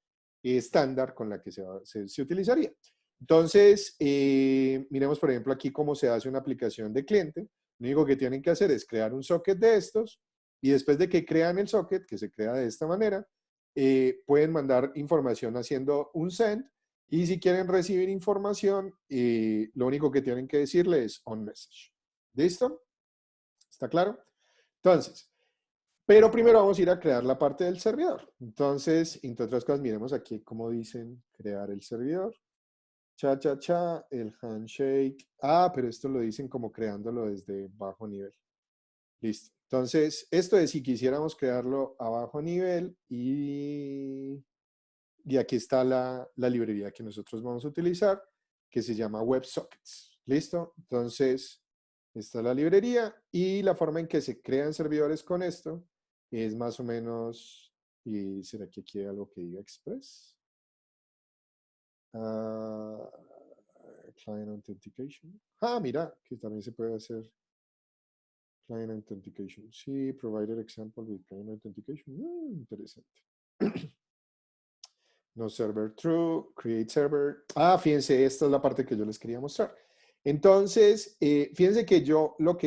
[SPEAKER 1] estándar con la que se utilizaría. Entonces, miremos por ejemplo aquí cómo se hace una aplicación de cliente. Lo único que tienen que hacer es crear un socket de estos y después de que crean el socket, que se crea de esta manera, pueden mandar información haciendo un send. Y si quieren recibir información, lo único que tienen que decirle es on message. ¿Listo? ¿Está claro? Entonces, pero primero vamos a ir a crear la parte del servidor. Entonces, entre otras cosas, miremos aquí cómo dicen crear el servidor. El handshake. Ah, pero esto lo dicen como creándolo desde bajo nivel. Listo. Entonces, esto es si quisiéramos crearlo a bajo nivel y aquí está la librería que nosotros vamos a utilizar, que se llama WebSockets. ¿Listo? Entonces, esta es la librería y la forma en que se crean servidores con esto es más o menos, y ¿será que aquí hay algo que diga Express? Client Authentication. Ah, mira, que también se puede hacer Client Authentication. Sí, Provider Example with Client Authentication. Interesante. No server true, create server. Ah, fíjense, esta es la parte que yo les quería mostrar. Entonces, fíjense que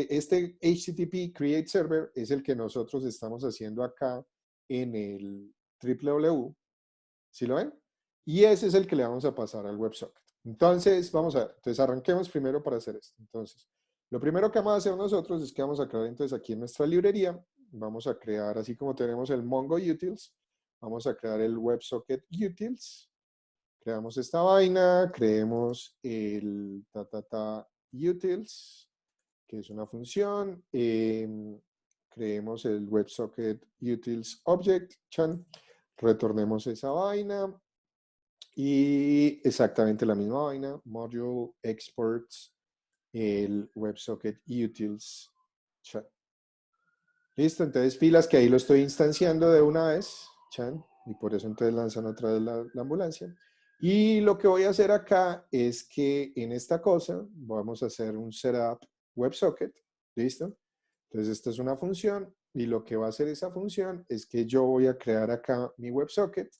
[SPEAKER 1] este HTTP create server es el que nosotros estamos haciendo acá en el www. ¿Sí lo ven? Y ese es el que le vamos a pasar al WebSocket. Entonces, vamos a ver. Entonces, arranquemos primero para hacer esto. Entonces, lo primero que vamos a hacer nosotros es que vamos a crear entonces aquí en nuestra librería, vamos a crear, así como tenemos el Mongo Utils, vamos a crear el WebSocket Utils. Creamos esta vaina, creemos el utils, que es una función. Creemos el WebSocket Utils Object, retornemos esa vaina. Y exactamente la misma vaina, module exports, el WebSocket Utils chat. Listo, entonces filas que ahí lo estoy instanciando de una vez, chan, y por eso entonces lanzan otra vez la ambulancia. Y lo que voy a hacer acá es que en esta cosa vamos a hacer un setup WebSocket, ¿listo? Entonces esta es una función y lo que va a hacer esa función es que yo voy a crear acá mi WebSocket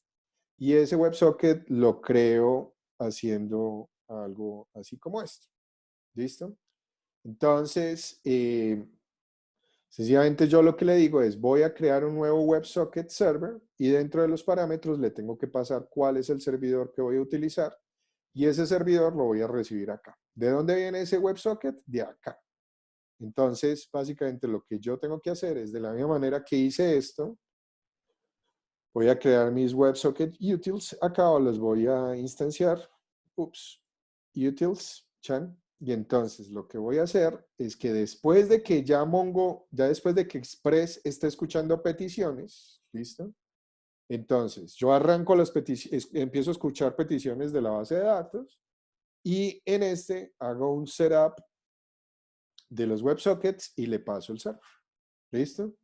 [SPEAKER 1] y ese WebSocket lo creo haciendo algo así como esto, ¿listo? Entonces, sencillamente yo lo que le digo es voy a crear un nuevo WebSocket server y dentro de los parámetros le tengo que pasar cuál es el servidor que voy a utilizar y ese servidor lo voy a recibir acá. ¿De dónde viene ese WebSocket? De acá. Entonces, básicamente lo que yo tengo que hacer es de la misma manera que hice esto, voy a crear mis WebSocket utils acá o los voy a instanciar. Ups, utils, chan. Y entonces lo que voy a hacer es que después de que ya Mongo, ya después de que Express esté escuchando peticiones, ¿listo? Entonces yo arranco las peticiones, empiezo a escuchar peticiones de la base de datos y en este hago un setup de los WebSockets y le paso el server, ¿listo?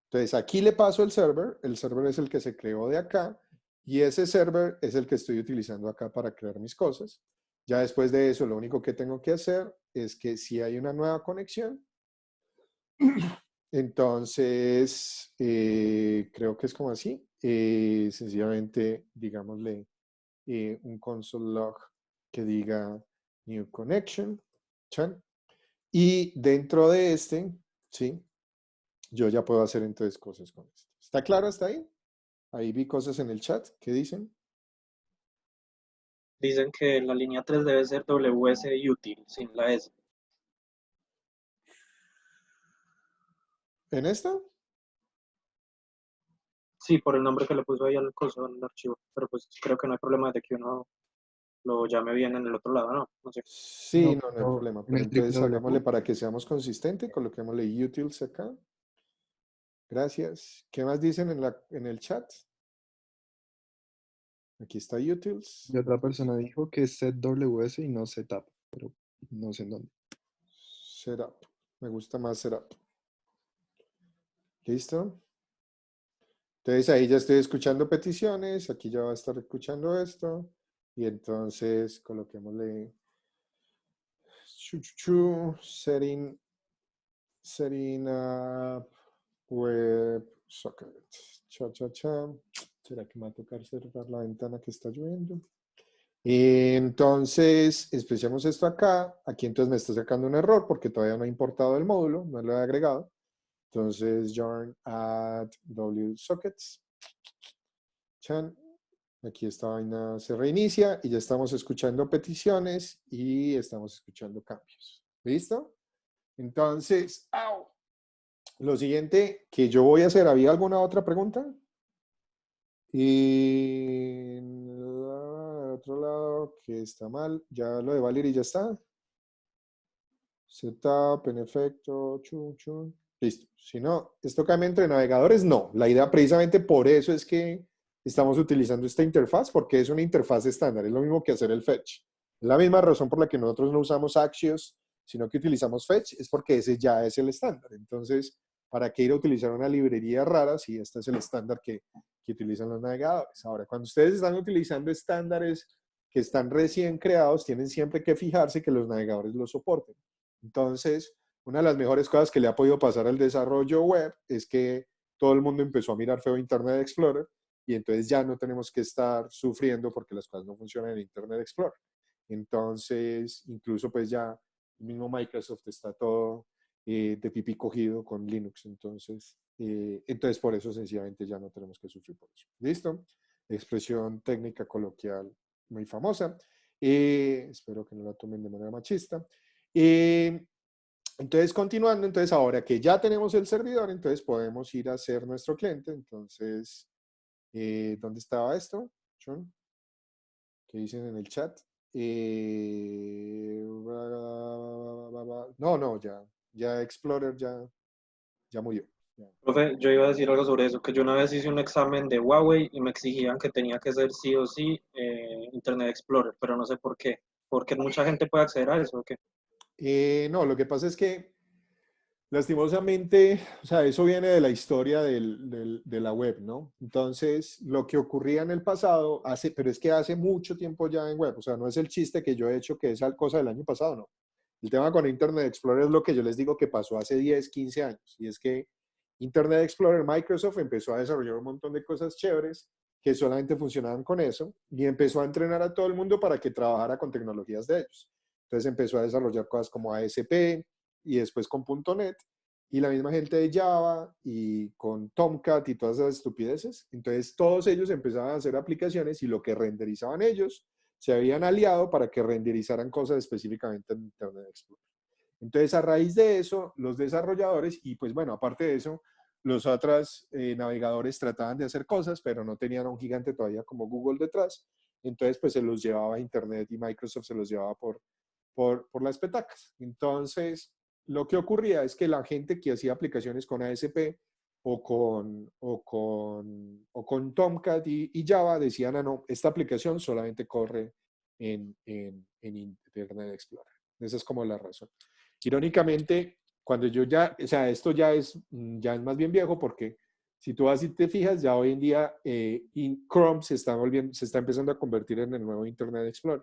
[SPEAKER 1] Entonces aquí le paso el server es el que se creó de acá y ese server es el que estoy utilizando acá para crear mis cosas. Ya después de eso, lo único que tengo que hacer es que si hay una nueva conexión, entonces creo que es como así. Sencillamente, digámosle un console log que diga new connection. ¿Chan? Y dentro de este, ¿sí? Yo ya puedo hacer entonces cosas con esto. ¿Está claro hasta ahí? Ahí vi cosas en el chat. ¿Qué dicen?
[SPEAKER 5] Dicen que la línea 3 debe ser WS útil, sin la S.
[SPEAKER 1] ¿En esta?
[SPEAKER 5] Sí, por el nombre que le puso ahí al coso, al archivo. Pero pues creo que no hay problema de que uno lo llame bien en el otro lado, ¿no? No sé.
[SPEAKER 1] Sí,
[SPEAKER 4] No,
[SPEAKER 1] no, no hay
[SPEAKER 4] pero
[SPEAKER 1] problema.
[SPEAKER 4] en
[SPEAKER 1] Pero
[SPEAKER 4] el
[SPEAKER 1] entonces
[SPEAKER 4] triple
[SPEAKER 1] hagámosle
[SPEAKER 4] W,
[SPEAKER 1] para que seamos consistentes. Coloquémosle utils acá. Gracias. ¿Qué más dicen en el chat? Aquí está utils.
[SPEAKER 4] y otra persona dijo que es ZWS y no setup, pero no sé en dónde.
[SPEAKER 1] Setup. Me gusta más setup. ¿Listo? Entonces ahí ya estoy escuchando peticiones. Aquí ya va a estar escuchando esto. Y entonces coloquémosle setting up WebSocket. Cha, cha, cha. ¿Será que me va a tocar cerrar la ventana que está lloviendo? Entonces, especiamos esto acá. Aquí entonces me está sacando un error porque todavía no he importado el módulo, no lo he agregado. Entonces, yarn add WSockets. Chan. Aquí esta vaina se reinicia y ya estamos escuchando peticiones y estamos escuchando cambios. ¿Listo? Entonces, ¡au! Lo siguiente que yo voy a hacer, ¿había alguna otra pregunta? Y en el otro lado que está mal, ya lo de Valerie ya está. Setup, en efecto, chun, chun. Listo. Si no, esto cambia entre navegadores, no. La idea precisamente por eso es que estamos utilizando esta interfaz, porque es una interfaz estándar. Es lo mismo que hacer el fetch. La misma razón por la que nosotros no usamos Axios, sino que utilizamos fetch, es porque ese ya es el estándar. Entonces, ¿para qué ir a utilizar una librería rara si este es el estándar que utilizan los navegadores? Ahora, cuando ustedes están utilizando estándares que están recién creados, tienen siempre que fijarse que los navegadores los soporten. Entonces, una de las mejores cosas que le ha podido pasar al desarrollo web es que todo el mundo empezó a mirar feo Internet Explorer y entonces ya no tenemos que estar sufriendo porque las cosas no funcionan en Internet Explorer. Entonces, incluso pues ya el mismo Microsoft está todo de pipí cogido con Linux. Entonces, por eso sencillamente ya no tenemos que sufrir por eso. ¿Listo? Expresión técnica coloquial muy famosa. Espero que no la tomen de manera machista. Entonces, continuando, entonces ahora que ya tenemos el servidor, entonces podemos ir a ser nuestro cliente. Entonces, ¿dónde estaba esto, John? ¿Qué dicen en el chat? No, ya Explorer ya murió. Ya.
[SPEAKER 5] Profe, yo iba a decir algo sobre eso, que yo una vez hice un examen de Huawei y me exigían que tenía que ser sí o sí Internet Explorer, pero no sé por qué. Porque mucha gente puede acceder a eso, ¿o qué?
[SPEAKER 1] No, lo que pasa es que lastimosamente, o sea, eso viene de la historia de la web, ¿no? Entonces, lo que ocurría en el pasado, pero es que hace mucho tiempo ya en web, o sea, no es el chiste que yo he hecho que es cosa del año pasado, no. El tema con Internet Explorer es lo que yo les digo que pasó hace 10, 15 años, y es que Internet Explorer, Microsoft empezó a desarrollar un montón de cosas chéveres que solamente funcionaban con eso, y empezó a entrenar a todo el mundo para que trabajara con tecnologías de ellos. Entonces empezó a desarrollar cosas como ASP, y después con .NET, y la misma gente de Java, y con Tomcat y todas esas estupideces. Entonces todos ellos empezaban a hacer aplicaciones, y lo que renderizaban ellos, se habían aliado para que renderizaran cosas específicamente en Internet Explorer. Entonces, a raíz de eso, los desarrolladores, y pues bueno, aparte de eso, los otros navegadores trataban de hacer cosas, pero no tenían a un gigante todavía como Google detrás. Entonces, pues se los llevaba a Internet, y Microsoft se los llevaba por las petacas. Entonces, lo que ocurría es que la gente que hacía aplicaciones con ASP o con Tomcat y Java decían, ah, no, esta aplicación solamente corre en Internet Explorer. Esa es como la razón. Irónicamente, cuando yo ya, o sea, esto ya es más bien viejo, porque si tú así te fijas, ya hoy en día Chrome se está empezando a convertir en el nuevo Internet Explorer.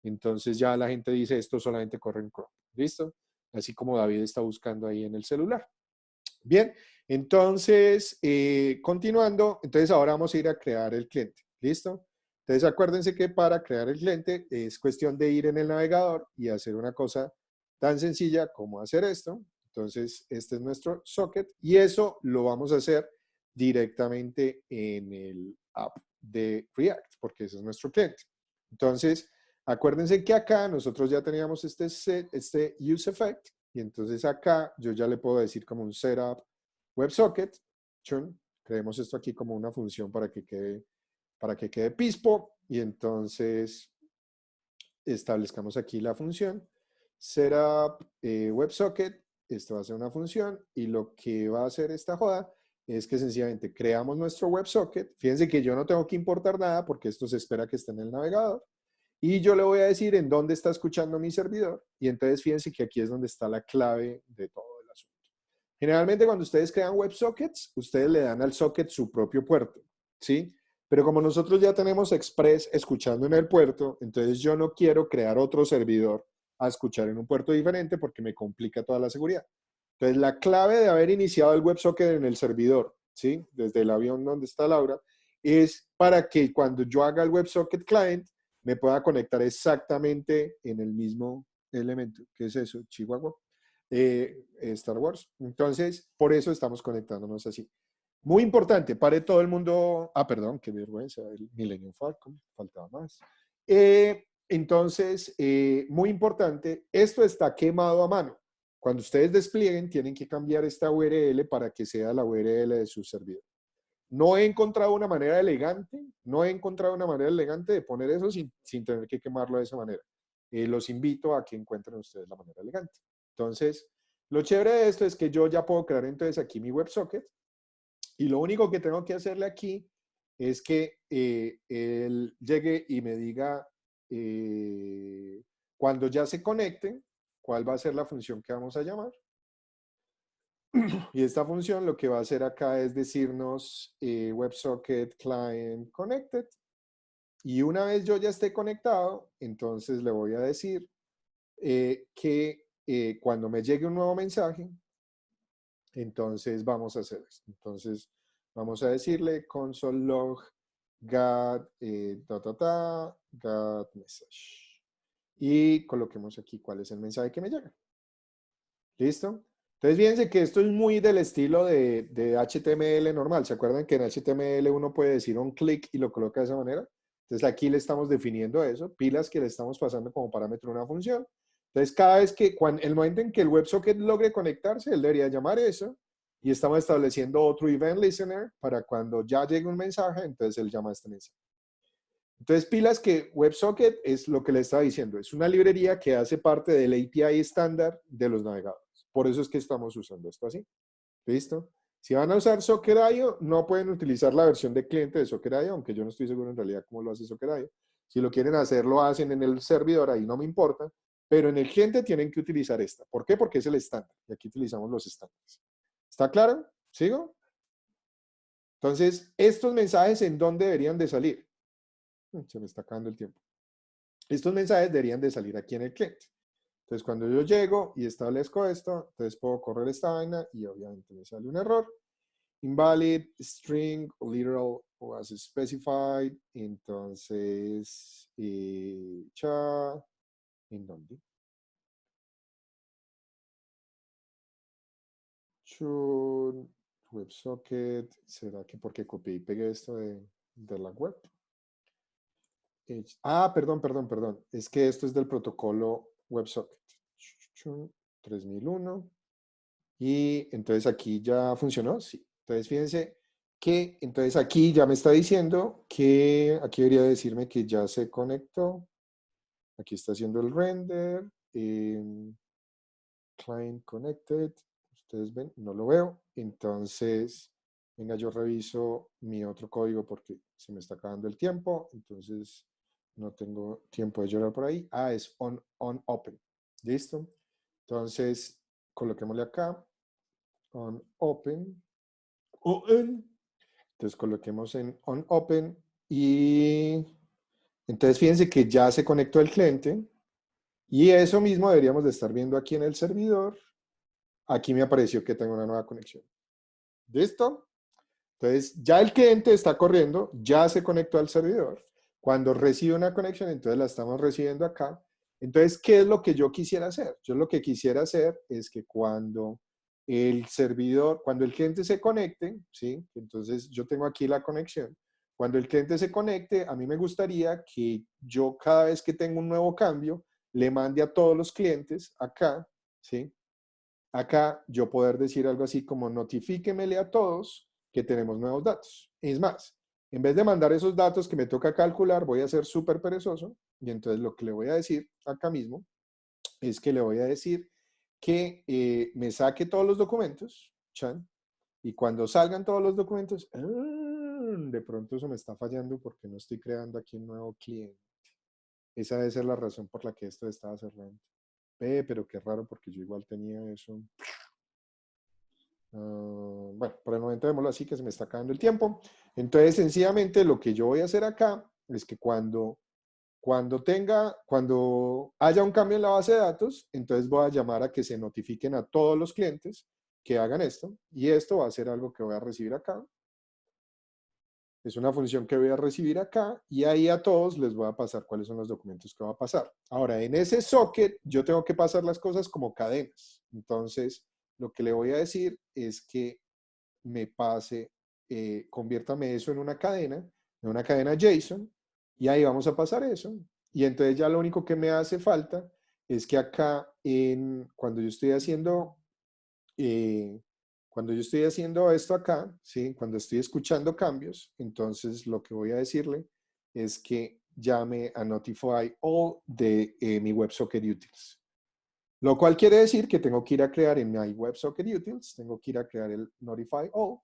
[SPEAKER 1] Entonces ya la gente dice, esto solamente corre en Chrome. ¿Listo? Así como David está buscando ahí en el celular. Bien, entonces, continuando, entonces ahora vamos a ir a crear el cliente. ¿Listo? Entonces acuérdense que para crear el cliente es cuestión de ir en el navegador y hacer una cosa tan sencilla como hacer esto. Entonces, este es nuestro socket, y eso lo vamos a hacer directamente en el app de React, porque ese es nuestro cliente. Entonces, acuérdense que acá nosotros ya teníamos este useEffect, y entonces acá yo ya le puedo decir como un setup WebSocket. Creemos esto aquí como una función para que quede pispo, y entonces establezcamos aquí la función setup WebSocket. Esto va a ser una función, y lo que va a hacer esta joda es que sencillamente creamos nuestro WebSocket. Fíjense que yo no tengo que importar nada porque esto se espera que esté en el navegador, y yo le voy a decir en dónde está escuchando mi servidor, y entonces fíjense que aquí es donde está la clave de todo el asunto. Generalmente cuando ustedes crean WebSockets, ustedes le dan al socket su propio puerto, ¿sí? Pero como nosotros ya tenemos Express escuchando en el puerto, entonces yo no quiero crear otro servidor a escuchar en un puerto diferente porque me complica toda la seguridad. Entonces la clave de haber iniciado el WebSocket en el servidor, ¿sí? Desde el avión donde está Laura, es para que cuando yo haga el WebSocket client, me pueda conectar exactamente en el mismo elemento. ¿Qué es eso? Chihuahua. Star Wars. Entonces, por eso estamos conectándonos así. Muy importante, para todo el mundo. Ah, perdón, qué vergüenza, el Millennium Falcon, faltaba más. Entonces, muy importante, esto está quemado a mano. Cuando ustedes desplieguen, tienen que cambiar esta URL para que sea la URL de su servidor. No he encontrado una manera elegante, de poner eso sin tener que quemarlo de esa manera. Los invito a que encuentren ustedes la manera elegante. Entonces, lo chévere de esto es que yo ya puedo crear entonces aquí mi WebSocket, y lo único que tengo que hacerle aquí es que él llegue y me diga cuando ya se conecte, cuál va a ser la función que vamos a llamar. Y esta función lo que va a hacer acá es decirnos WebSocket Client Connected. Y una vez yo ya esté conectado, entonces le voy a decir que cuando me llegue un nuevo mensaje, entonces vamos a hacer esto. Entonces vamos a decirle console log got got message. Y coloquemos aquí cuál es el mensaje que me llega. ¿Listo? Entonces, fíjense que esto es muy del estilo de HTML normal. ¿Se acuerdan que en HTML uno puede decir un clic y lo coloca de esa manera? Entonces, aquí le estamos definiendo eso, pilas que le estamos pasando como parámetro una función. Entonces, cada vez que, el momento en que el WebSocket logre conectarse, él debería llamar eso, y estamos estableciendo otro event listener para cuando ya llegue un mensaje, entonces él llama a este mensaje. Entonces, pilas que WebSocket es lo que le estaba diciendo, es una librería que hace parte del API estándar de los navegadores. Por eso es que estamos usando esto así. ¿Listo? Si van a usar Socket.io, no pueden utilizar la versión de cliente de Socket.io, aunque yo no estoy seguro en realidad cómo lo hace Socket.io. Si lo quieren hacer, lo hacen en el servidor, ahí no me importa. Pero en el cliente tienen que utilizar esta. ¿Por qué? Porque es el estándar. Y aquí utilizamos los estándares. ¿Está claro? ¿Sigo? Entonces, estos mensajes, ¿en dónde deberían de salir? Se me está acabando el tiempo. Estos mensajes deberían de salir aquí en el cliente. Entonces, cuando yo llego y establezco esto, entonces puedo correr esta vaina y obviamente me sale un error. Invalid, string, literal was specified. Entonces, ¿en dónde? Should WebSocket. ¿Será que porque copié y pegué esto de la web? Perdón. Es que esto es del protocolo WebSocket. 3001. Y entonces aquí ya funcionó, sí. Entonces fíjense que entonces aquí ya me está diciendo que aquí debería decirme que ya se conectó. Aquí está haciendo el render. Client connected. Ustedes ven, no lo veo. Entonces, venga, yo reviso mi otro código porque se me está acabando el tiempo. Entonces, no tengo tiempo de llorar por ahí. Es on open. ¿Listo? Entonces, coloquémosle acá. On open. Entonces, coloquemos en on open. Y entonces, fíjense que ya se conectó el cliente. Y eso mismo deberíamos de estar viendo aquí en el servidor. Aquí me apareció que tengo una nueva conexión. ¿Listo? Entonces, ya el cliente está corriendo, ya se conectó al servidor. Cuando recibe una conexión, entonces la estamos recibiendo acá. Entonces, ¿qué es lo que yo quisiera hacer? Yo lo que quisiera hacer es que cuando el servidor, cuando el cliente se conecte, ¿sí? Entonces, yo tengo aquí la conexión. Cuando el cliente se conecte, a mí me gustaría que yo cada vez que tengo un nuevo cambio, le mande a todos los clientes acá, ¿sí? Acá yo poder decir algo así como notifíquemele a todos que tenemos nuevos datos. Es más, en vez de mandar esos datos que me toca calcular, voy a ser súper perezoso y entonces lo que le voy a decir acá mismo es que le voy a decir que me saque todos los documentos, chan, y cuando salgan todos los documentos, de pronto eso me está fallando porque no estoy creando aquí un nuevo cliente. Esa debe ser la razón por la que esto estaba cerrando. Pero qué raro porque yo igual tenía eso. Bueno, por el momento démoslo así que se me está acabando el tiempo. Entonces, sencillamente lo que yo voy a hacer acá es que cuando haya un cambio en la base de datos, entonces voy a llamar a que se notifiquen a todos los clientes que hagan esto. Y esto va a ser algo que voy a recibir acá. Es una función que voy a recibir acá y ahí a todos les voy a pasar cuáles son los documentos que va a pasar. Ahora, en ese socket yo tengo que pasar las cosas como cadenas. Entonces, lo que le voy a decir es que me pase, conviértame eso en una cadena JSON, y ahí vamos a pasar eso. Y entonces ya lo único que me hace falta es que acá, cuando yo estoy haciendo esto acá, ¿sí? Cuando estoy escuchando cambios, entonces lo que voy a decirle es que llame a notify all de mi WebSocket utils. Lo cual quiere decir que tengo que ir a crear en mi WebSocket utils, tengo que ir a crear el notify all.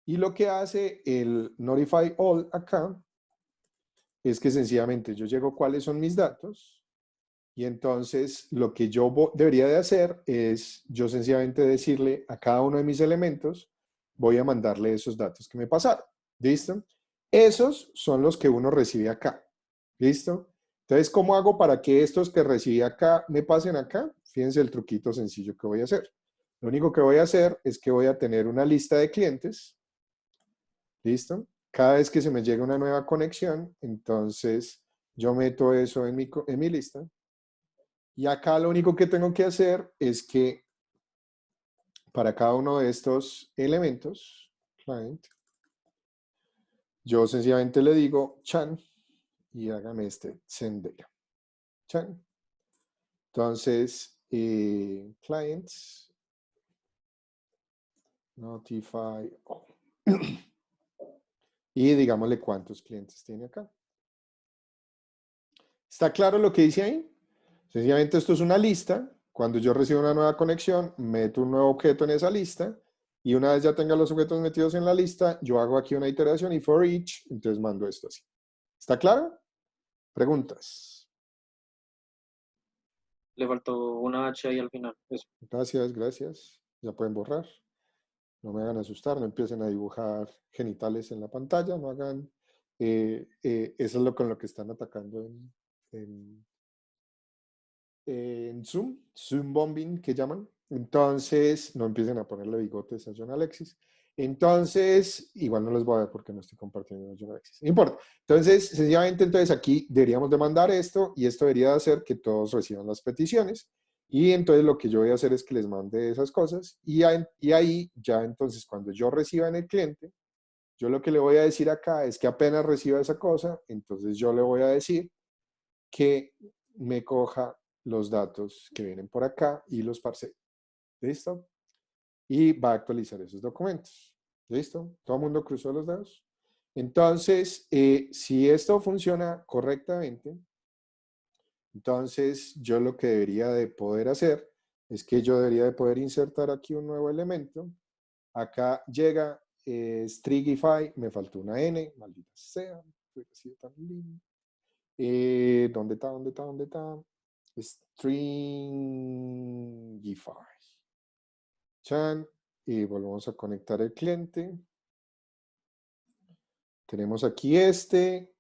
[SPEAKER 1] Y lo que hace el notify all acá es que sencillamente yo llego cuáles son mis datos. Y entonces lo que yo debería de hacer es yo sencillamente decirle a cada uno de mis elementos, voy a mandarle esos datos que me pasaron. ¿Listo? Esos son los que uno recibe acá. ¿Listo? Entonces, ¿cómo hago para que estos que recibí acá me pasen acá? Fíjense el truquito sencillo que voy a hacer. Lo único que voy a hacer es que voy a tener una lista de clientes. ¿Listo? Cada vez que se me llega una nueva conexión, entonces yo meto eso en mi lista. Y acá lo único que tengo que hacer es que para cada uno de estos elementos, client, yo sencillamente le digo chan y hágame este send data. Chan. Entonces, clients, notify all. Y digámosle cuántos clientes tiene acá. ¿Está claro lo que dice ahí? Sencillamente esto es una lista. Cuando yo recibo una nueva conexión, meto un nuevo objeto en esa lista. Y una vez ya tenga los objetos metidos en la lista, yo hago aquí una iteración y for each, entonces mando esto así. ¿Está claro? Preguntas.
[SPEAKER 5] Le faltó una H ahí al final. Eso.
[SPEAKER 1] Gracias, gracias. Ya pueden borrar. No me hagan asustar, no empiecen a dibujar genitales en la pantalla, no hagan... eso es lo con lo que están atacando en, en Zoom bombing que llaman. Entonces, no empiecen a ponerle bigotes a John Alexis. Entonces, igual no les voy a ver porque no estoy compartiendo a John Alexis. No importa. Entonces, sencillamente, entonces aquí deberíamos de mandar esto y esto debería hacer que todos reciban las peticiones. Y entonces lo que yo voy a hacer es que les mande esas cosas y ahí ya entonces cuando yo reciba en el cliente, yo lo que le voy a decir acá es que apenas reciba esa cosa, entonces yo le voy a decir que me coja los datos que vienen por acá y los parsee. ¿Listo? Y va a actualizar esos documentos. ¿Listo? ¿Todo el mundo cruzó los dedos? Entonces, si esto funciona correctamente, entonces yo lo que debería de poder hacer es que yo debería de poder insertar aquí un nuevo elemento. Acá llega Strigify, me faltó una N, maldita sea, ha sido tan lindo. ¿Dónde está? ¿Dónde está? ¿Dónde está? Stringify. Chan. Y volvemos a conectar el cliente. Tenemos aquí ahí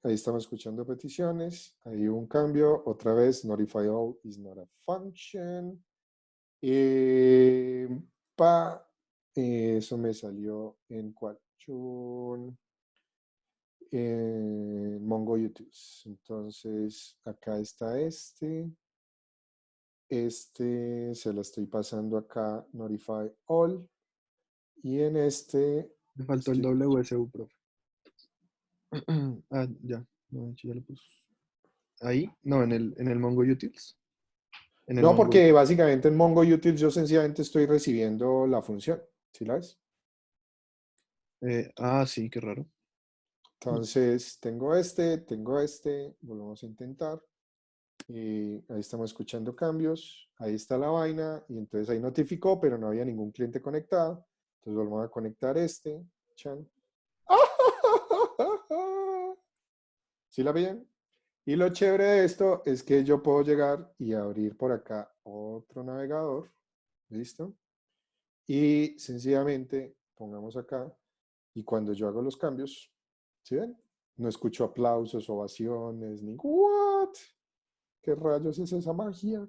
[SPEAKER 1] estamos escuchando peticiones, hay un cambio, otra vez, notify all is not a function. Eso me salió en cuál, en Mongo YouTube. Entonces, acá está se lo estoy pasando acá, notify all, y en
[SPEAKER 4] Me faltó el WSU, profe. Ah, ya. No, sí, ya lo puse. Ahí, no, en el Mongo Utils. En el
[SPEAKER 1] no,
[SPEAKER 4] Mongo.
[SPEAKER 1] porque básicamente en Mongo Utils yo sencillamente estoy recibiendo la función, ¿sí la ves?
[SPEAKER 4] Sí, qué raro.
[SPEAKER 1] Entonces, tengo volvemos a intentar. Y ahí estamos escuchando cambios, ahí está la vaina, y entonces ahí notificó, pero no había ningún cliente conectado. Entonces volvemos a conectar chan. ¿Sí la ven? Y lo chévere de esto es que yo puedo llegar y abrir por acá otro navegador, ¿listo? Y sencillamente pongamos acá, y cuando yo hago los cambios, ¿sí ven? No escucho aplausos, ovaciones, ni ¿what? ¿Qué rayos es esa magia?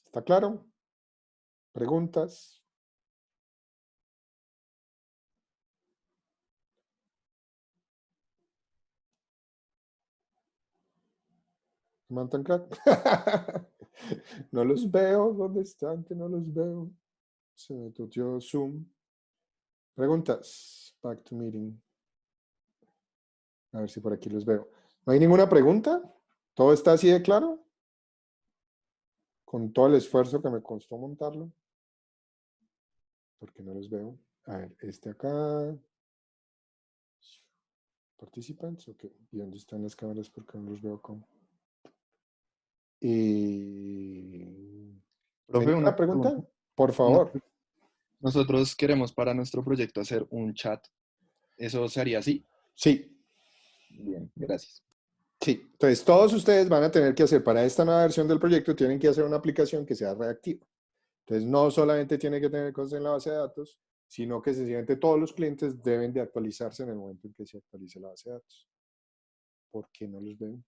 [SPEAKER 1] ¿Está claro? ¿Preguntas? ¿Man tan crack? No los veo. ¿Dónde están? Que no los veo. Se me tuteó Zoom. ¿Preguntas? Back to meeting. A ver si por aquí los veo. ¿No hay ninguna pregunta? ¿Todo está así de claro? Con todo el esfuerzo que me costó montarlo. Porque no los veo. A ver, acá. Participants, ok. ¿Y dónde están las cámaras? Porque no los veo como.
[SPEAKER 4] Profe,
[SPEAKER 1] ¿Alguna
[SPEAKER 4] una
[SPEAKER 1] pregunta?
[SPEAKER 4] pregunta.
[SPEAKER 1] Por
[SPEAKER 4] Una
[SPEAKER 1] favor.
[SPEAKER 4] Nosotros queremos para nuestro proyecto hacer un chat. ¿Eso se haría así?
[SPEAKER 1] Sí,
[SPEAKER 4] Bien, gracias.
[SPEAKER 1] sí. Entonces, todos ustedes van a tener que hacer para esta nueva versión del proyecto, tienen que hacer una aplicación que sea reactiva. Entonces, no solamente tiene que tener cosas en la base de datos, sino que sencillamente todos los clientes deben de actualizarse en el momento en que se actualice la base de datos. ¿Por qué no los ven?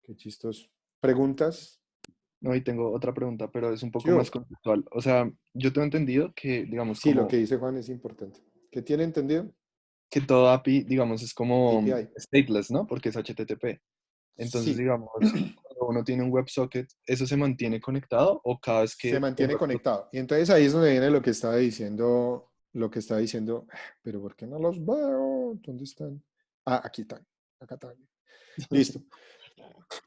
[SPEAKER 1] Qué chistoso. ¿Preguntas?
[SPEAKER 4] No, y tengo otra pregunta, pero es un poco más
[SPEAKER 1] Yo.
[SPEAKER 4] conceptual. O sea, yo tengo entendido que, digamos,
[SPEAKER 1] Sí, lo que
[SPEAKER 4] como
[SPEAKER 1] dice Juan es importante. ¿Qué tiene entendido?
[SPEAKER 4] que todo API, digamos, es como
[SPEAKER 1] API.
[SPEAKER 4] stateless, ¿no? Porque es HTTP. Entonces,
[SPEAKER 1] Sí,
[SPEAKER 4] digamos, cuando uno tiene un WebSocket, ¿eso se mantiene conectado o cada vez
[SPEAKER 1] se
[SPEAKER 4] que el
[SPEAKER 1] mantiene
[SPEAKER 4] WebSocket...
[SPEAKER 1] conectado. Y entonces ahí es donde viene lo que estaba diciendo, pero ¿por qué no los veo? ¿Dónde están? Ah, aquí están. Acá están. Listo.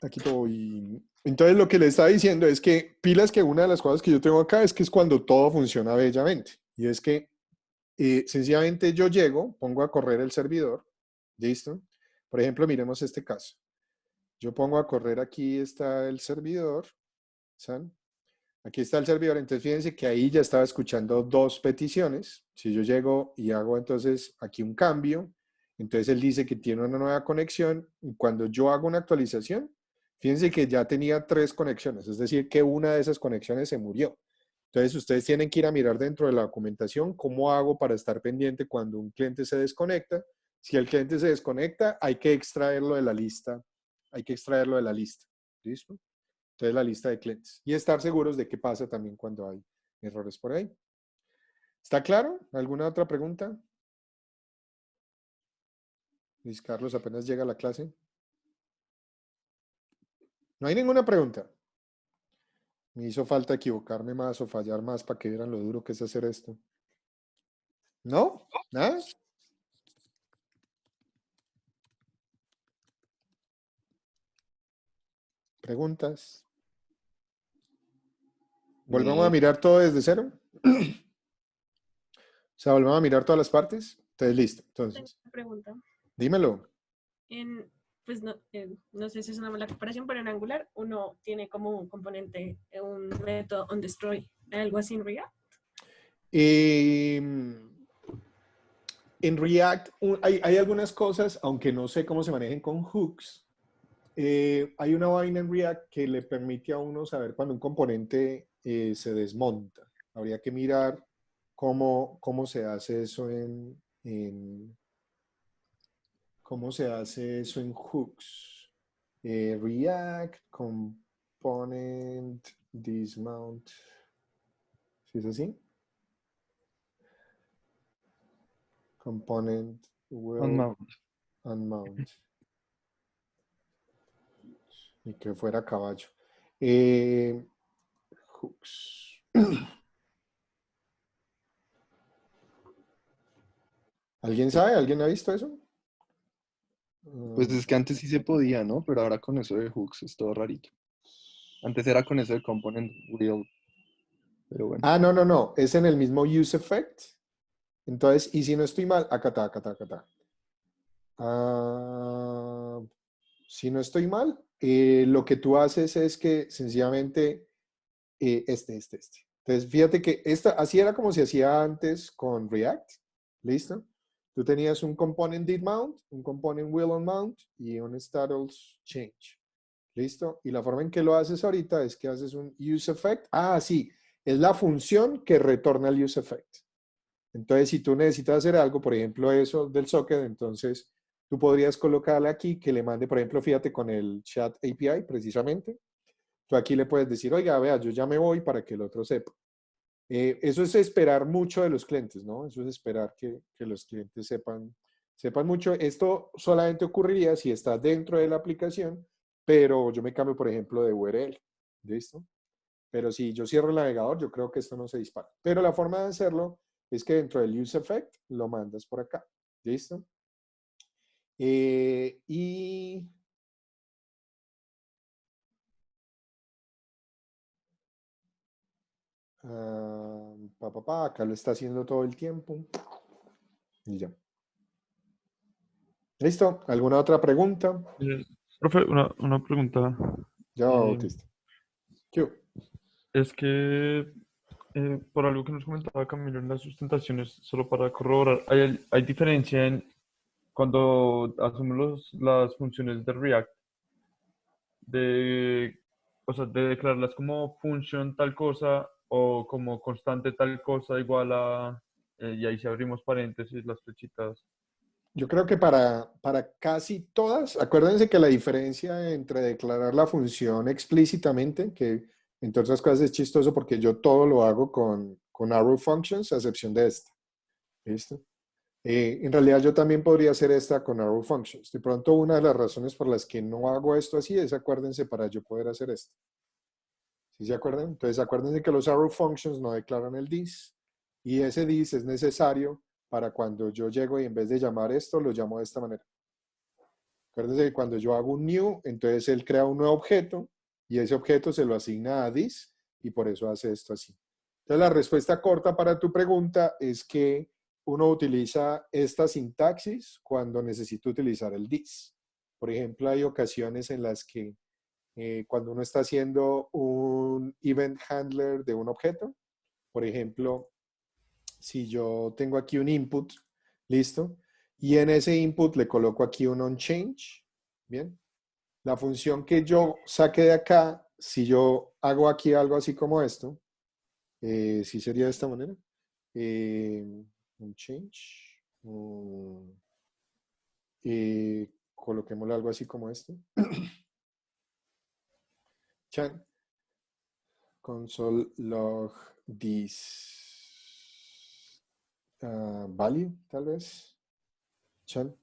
[SPEAKER 1] Aquí voy. Entonces lo que le estaba diciendo es que pilas que una de las cosas que yo tengo acá es que es cuando todo funciona bellamente. Y es que sencillamente yo llego, pongo a correr el servidor, ¿listo? Por ejemplo, miremos este caso. Yo pongo a correr, aquí está el servidor, ¿saben? Aquí está el servidor, entonces fíjense que ahí ya estaba escuchando dos peticiones. Si yo llego y hago entonces aquí un cambio, entonces él dice que tiene una nueva conexión y cuando yo hago una actualización, Fíjense que ya tenía 3 conexiones, es decir, que una de esas conexiones se murió. Entonces, ustedes tienen que ir a mirar dentro de la documentación cómo hago para estar pendiente cuando un cliente se desconecta. Si el cliente se desconecta, hay que extraerlo de la lista. Hay que extraerlo de la lista. ¿Listo? Entonces, la lista de clientes. Y estar seguros de qué pasa también cuando hay errores por ahí. ¿Está claro? ¿Alguna otra pregunta? Luis Carlos apenas llega a la clase. No hay ninguna pregunta. Me hizo falta equivocarme más o fallar más para que vieran lo duro que es hacer esto. ¿No? ¿Nada? ¿Preguntas? ¿Volvemos a mirar todo desde cero? O sea, ¿volvemos a mirar todas las partes? Entonces, listo.
[SPEAKER 6] Tengo
[SPEAKER 1] Entonces,
[SPEAKER 6] una pregunta.
[SPEAKER 1] dímelo.
[SPEAKER 6] Pues no sé si es una mala comparación, pero en Angular uno tiene como un componente, un método onDestroy, algo así en React.
[SPEAKER 1] En React hay algunas cosas, aunque no sé cómo se manejen con hooks. Hay una vaina en React que le permite a uno saber cuando un componente se desmonta. Habría que mirar cómo se hace eso cómo se hace eso en hooks. React component dismount. ¿Sí es así? Component will unmount. Y que fuera caballo. Hooks. ¿Alguien sabe? ¿Alguien ha visto eso?
[SPEAKER 4] Pues es que antes sí se podía, ¿no? Pero ahora con eso de hooks es todo rarito. Antes era con eso de component wheel, pero bueno.
[SPEAKER 1] Ah, no. Es en el mismo use effect. Entonces, y si no estoy mal, acá está. Ah, si no estoy mal, lo que tú haces es que sencillamente Entonces, fíjate que así era como se hacía antes con React. ¿Listo? Tú tenías un component did mount, un component will on mount y un status change. ¿Listo? Y la forma en que lo haces ahorita es que haces un use effect. Ah, sí, es la función que retorna el use effect. Entonces, si tú necesitas hacer algo, por ejemplo, eso del socket, entonces tú podrías colocarle aquí que le mande, por ejemplo, fíjate con el chat API precisamente. Tú aquí le puedes decir, oiga, vea, yo ya me voy para que el otro sepa. Eso es esperar mucho de los clientes, ¿no? Eso es esperar que los clientes sepan mucho. Esto solamente ocurriría si está dentro de la aplicación, pero yo me cambio, por ejemplo, de URL. ¿Listo? Pero si yo cierro el navegador, yo creo que esto no se dispara. Pero la forma de hacerlo es que dentro del use effect lo mandas por acá. ¿Listo? Y acá lo está haciendo todo el tiempo. Y ya. ¿Listo? ¿Alguna otra pregunta?
[SPEAKER 3] Profe, una pregunta.
[SPEAKER 1] Ya,
[SPEAKER 3] Eh,
[SPEAKER 1] Bautista. ¿Qué hubo?
[SPEAKER 3] Es que por algo que nos comentaba Camilo en las sustentaciones, solo para corroborar, hay diferencia en cuando hacemos las funciones de React, o sea, de declararlas como function tal cosa o como constante tal cosa igual a, y ahí si abrimos paréntesis, las flechitas.
[SPEAKER 1] Yo creo que para casi todas, acuérdense que la diferencia entre declarar la función explícitamente, que entre otras cosas es chistoso porque yo todo lo hago con arrow functions, a excepción de esta. ¿Listo? En realidad yo también podría hacer esta con arrow functions. De pronto una de las razones por las que no hago esto así es, acuérdense, para yo poder hacer esto. ¿Sí se acuerdan? Entonces acuérdense que los arrow functions no declaran el this y ese this es necesario para cuando yo llego y en vez de llamar esto, lo llamo de esta manera. Acuérdense que cuando yo hago un new, entonces él crea un nuevo objeto y ese objeto se lo asigna a this y por eso hace esto así. Entonces la respuesta corta para tu pregunta es que uno utiliza esta sintaxis cuando necesita utilizar el this. Por ejemplo, hay ocasiones en las que cuando uno está haciendo un event handler de un objeto, por ejemplo, si yo tengo aquí un input, listo, y en ese input le coloco aquí un onChange, bien, La función que yo saque de acá, si yo hago aquí algo así como esto, sí sería de esta manera. Un change. Coloquémosle algo así como esto. Chan. Console log this value, tal vez. Chan.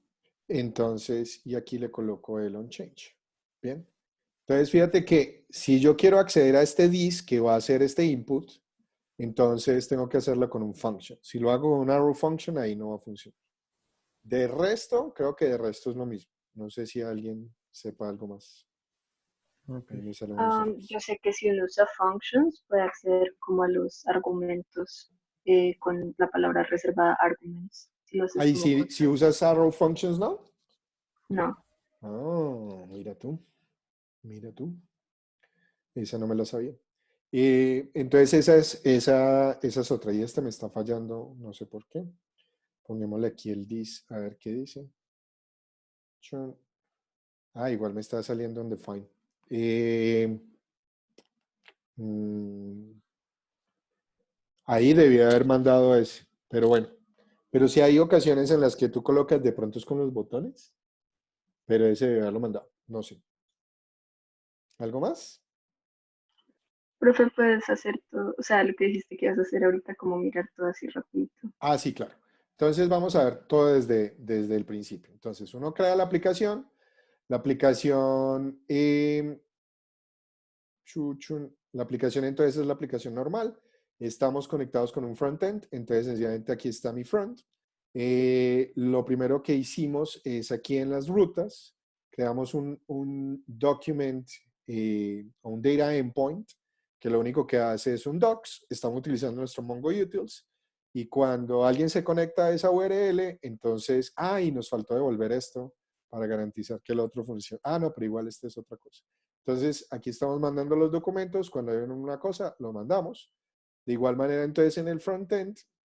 [SPEAKER 1] Entonces, y aquí le coloco el onChange. Bien. Entonces, fíjate que si yo quiero acceder a este this que va a ser este input, entonces tengo que hacerlo con un function. Si lo hago con un arrow function, ahí no va a funcionar. De resto, creo que de resto es lo mismo. No sé si alguien sepa algo más.
[SPEAKER 3] Ok.
[SPEAKER 1] Ahí me salen unos errores.
[SPEAKER 7] Yo sé que si uno usa functions puede acceder como a los argumentos con la palabra reservada arguments. Si lo haces
[SPEAKER 1] Ahí
[SPEAKER 7] como
[SPEAKER 1] sí, si usas arrow functions, ¿no?
[SPEAKER 7] no.
[SPEAKER 1] Ah, mira tú. Mira tú. Esa no me la sabía. Entonces esa es otra. Y esta me está fallando, no sé por qué. Pongámosle aquí el this, a ver qué dice. Chun. Igual me está saliendo undefined. Ahí debía haber mandado ese, pero bueno. Pero sí hay ocasiones en las que tú colocas de pronto es con los botones, pero ese debe haberlo mandado. No sé. ¿Algo más?
[SPEAKER 7] Profe, puedes hacer todo, o sea, lo que dijiste que ibas a hacer ahorita, como mirar todo así rapidito.
[SPEAKER 1] Sí, claro. Entonces vamos a ver todo desde el principio. Entonces uno crea la aplicación. La aplicación, la aplicación entonces es la aplicación normal. Estamos conectados con un frontend, entonces sencillamente aquí está mi front. Lo primero que hicimos es aquí en las rutas, creamos un document o un data endpoint, que lo único que hace es un docs. Estamos utilizando nuestro Mongo Utils. Y cuando alguien se conecta a esa URL, entonces, y nos faltó devolver esto para garantizar que el otro funcione. No, pero igual esta es otra cosa. Entonces, aquí estamos mandando los documentos. Cuando hay una cosa, lo mandamos. De igual manera, entonces, en el frontend,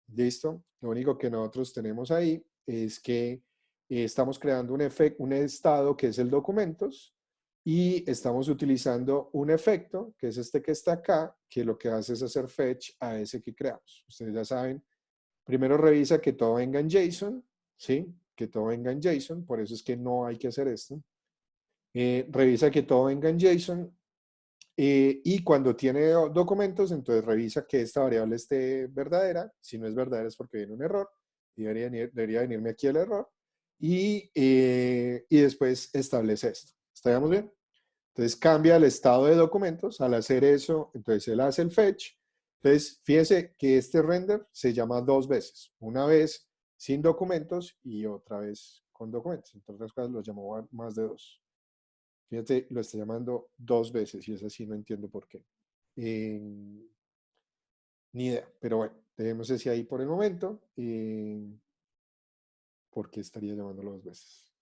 [SPEAKER 1] listo. Lo único que nosotros tenemos ahí es que estamos creando un estado que es el documentos y estamos utilizando un efecto, que es este que está acá, que lo que hace es hacer fetch a ese que creamos. Ustedes ya saben, primero revisa que todo venga en JSON, ¿sí? Que todo venga en JSON, por eso es que no hay que hacer esto. Revisa que todo venga en JSON y cuando tiene documentos, entonces revisa que esta variable esté verdadera. Si no es verdadera es porque viene un error. Debería venirme aquí el error. Y después establece esto. ¿Estamos bien? Entonces cambia el estado de documentos. Al hacer eso, entonces él hace el fetch. Entonces, fíjese que este render se llama dos veces. Una vez sin documentos y otra vez con documentos. Entre otras cosas, lo llamó más de dos. Fíjate, lo está llamando dos veces y es así, no entiendo por qué. Ni idea, pero bueno, dejemos ese ahí por el momento. ¿Por qué estaría llamándolo dos veces?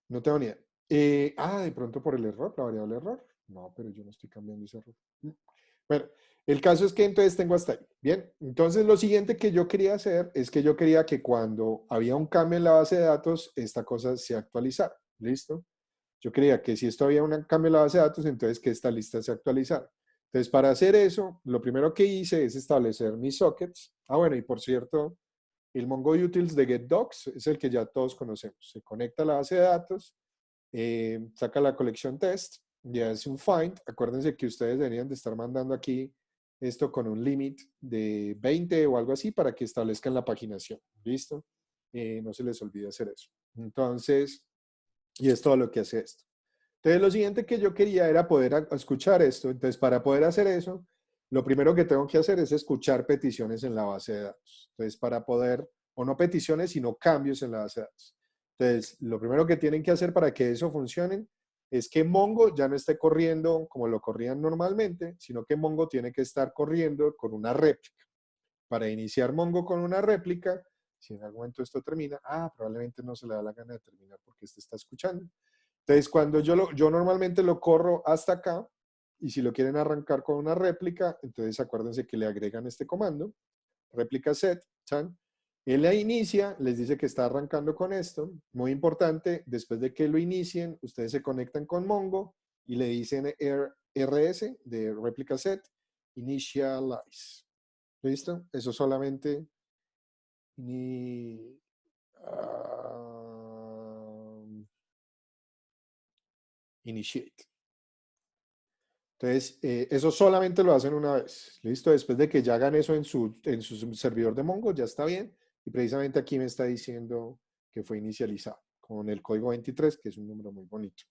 [SPEAKER 1] No tengo ni idea. De pronto por el error, la variable error. No, pero yo no estoy cambiando ese error. Bueno, el caso es que entonces tengo hasta ahí. Bien, entonces lo siguiente que yo quería hacer es que yo quería que cuando había un cambio en la base de datos, esta cosa se actualizara. ¿Listo? Yo quería que si esto había un cambio en la base de datos, entonces que esta lista se actualizara. Entonces, para hacer eso, lo primero que hice es establecer mis sockets. Bueno, y por cierto, el Mongo Utils de GetDocs es el que ya todos conocemos. Se conecta a la base de datos, saca la colección test y hace un find. Acuérdense que ustedes deberían de estar mandando aquí esto con un limit de 20 o algo así para que establezcan la paginación. ¿Listo? No se les olvide hacer eso. Entonces, y es todo lo que hace esto. Entonces, lo siguiente que yo quería era poder escuchar esto. Entonces, para poder hacer eso, lo primero que tengo que hacer es escuchar peticiones en la base de datos. Entonces, para poder, o no peticiones, sino cambios en la base de datos. Entonces, lo primero que tienen que hacer para que eso funcione es que Mongo ya no esté corriendo como lo corrían normalmente, sino que Mongo tiene que estar corriendo con una réplica. Para iniciar Mongo con una réplica, si en algún momento esto termina, probablemente no se le da la gana de terminar porque este está escuchando. Entonces, cuando yo normalmente lo corro hasta acá, y si lo quieren arrancar con una réplica, entonces acuérdense que le agregan este comando, réplica set, ¿chan? Él la inicia, les dice que está arrancando con esto. Muy importante, después de que lo inicien, ustedes se conectan con Mongo y le dicen RS de Replica Set, Initialize. ¿Listo? Eso solamente initiate. Entonces, eso solamente lo hacen una vez. ¿Listo? Después de que ya hagan eso en su servidor de Mongo, ya está bien. Y precisamente aquí me está diciendo que fue inicializado con el código 23, que es un número muy bonito.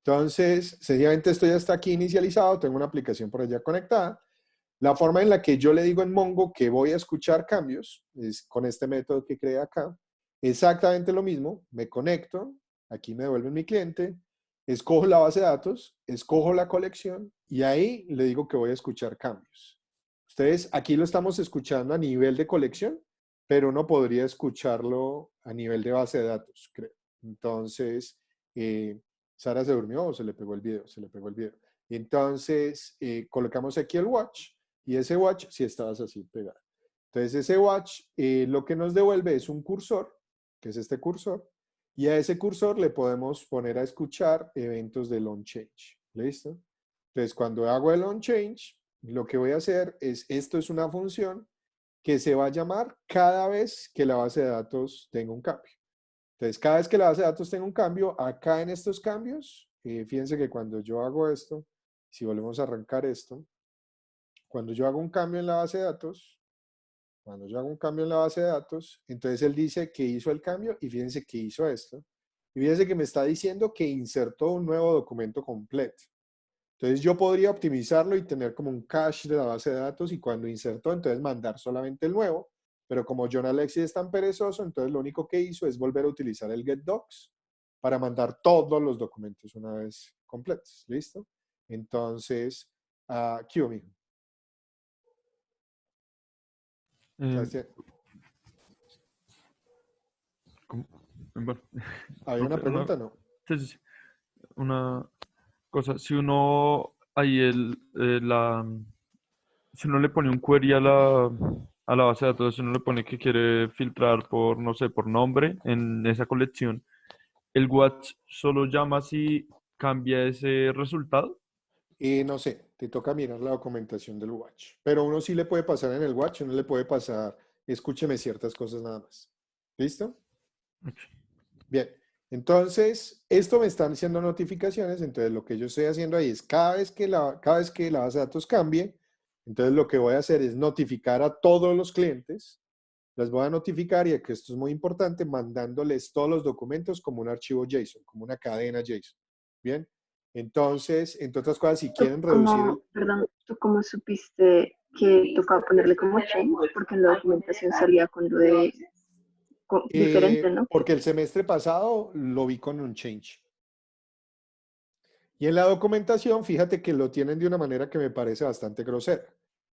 [SPEAKER 1] Entonces, sencillamente esto ya está aquí inicializado. Tengo una aplicación por allá conectada. La forma en la que yo le digo en Mongo que voy a escuchar cambios es con este método que creé acá. Exactamente lo mismo. Me conecto. Aquí me devuelve mi cliente. Escojo la base de datos, escojo la colección y ahí le digo que voy a escuchar cambios. Ustedes aquí lo estamos escuchando a nivel de colección, pero uno podría escucharlo a nivel de base de datos, creo. Entonces, Sara se durmió o se le pegó el video, se le pegó el video. Entonces, colocamos aquí el watch y ese watch, si estabas así pegado. Entonces, ese watch lo que nos devuelve es un cursor, que es este cursor, y a ese cursor le podemos poner a escuchar eventos del onChange. ¿Listo? Entonces, cuando hago el onChange, lo que voy a hacer es, esto es una función que se va a llamar cada vez que la base de datos tenga un cambio. Entonces, cada vez que la base de datos tenga un cambio, acá en estos cambios, fíjense que cuando yo hago esto, si volvemos a arrancar esto, cuando yo hago un cambio en la base de datos, entonces él dice que hizo el cambio y fíjense que hizo esto. Y fíjense que me está diciendo que insertó un nuevo documento completo. Entonces yo podría optimizarlo y tener como un cache de la base de datos y cuando insertó, entonces mandar solamente el nuevo. Pero como John Alexis es tan perezoso, entonces lo único que hizo es volver a utilizar el getDocs para mandar todos los documentos una vez completos. ¿Listo? Entonces, ¿qué hubo, mijo?
[SPEAKER 3] Eh, bueno,
[SPEAKER 1] ¿Había una pregunta? No.
[SPEAKER 3] sí, sí, sí. Una cosa, si uno ahí si uno le pone un query a la base de datos, si uno le pone que quiere filtrar por, no sé, por nombre en esa colección, ¿el watch solo llama si cambia ese resultado?
[SPEAKER 1] No sé, te toca mirar la documentación del watch. Pero uno sí le puede pasar en el watch, uno le puede pasar, escúcheme ciertas cosas nada más. ¿Listo?
[SPEAKER 3] Ok.
[SPEAKER 1] Bien. Entonces, esto me están haciendo notificaciones. Entonces, lo que yo estoy haciendo ahí es cada vez que la base de datos cambie, entonces lo que voy a hacer es notificar a todos los clientes. Les voy a notificar, y que esto es muy importante, mandándoles todos los documentos como un archivo JSON, como una cadena JSON. Bien. Entonces, entre otras cosas, si quieren reducir el...
[SPEAKER 7] Perdón, ¿tú cómo supiste que tocaba ponerle como change? Porque en la documentación salía con lo de diferente, ¿no?
[SPEAKER 1] Porque el semestre pasado lo vi con un change. Y en la documentación, fíjate que lo tienen de una manera que me parece bastante grosera,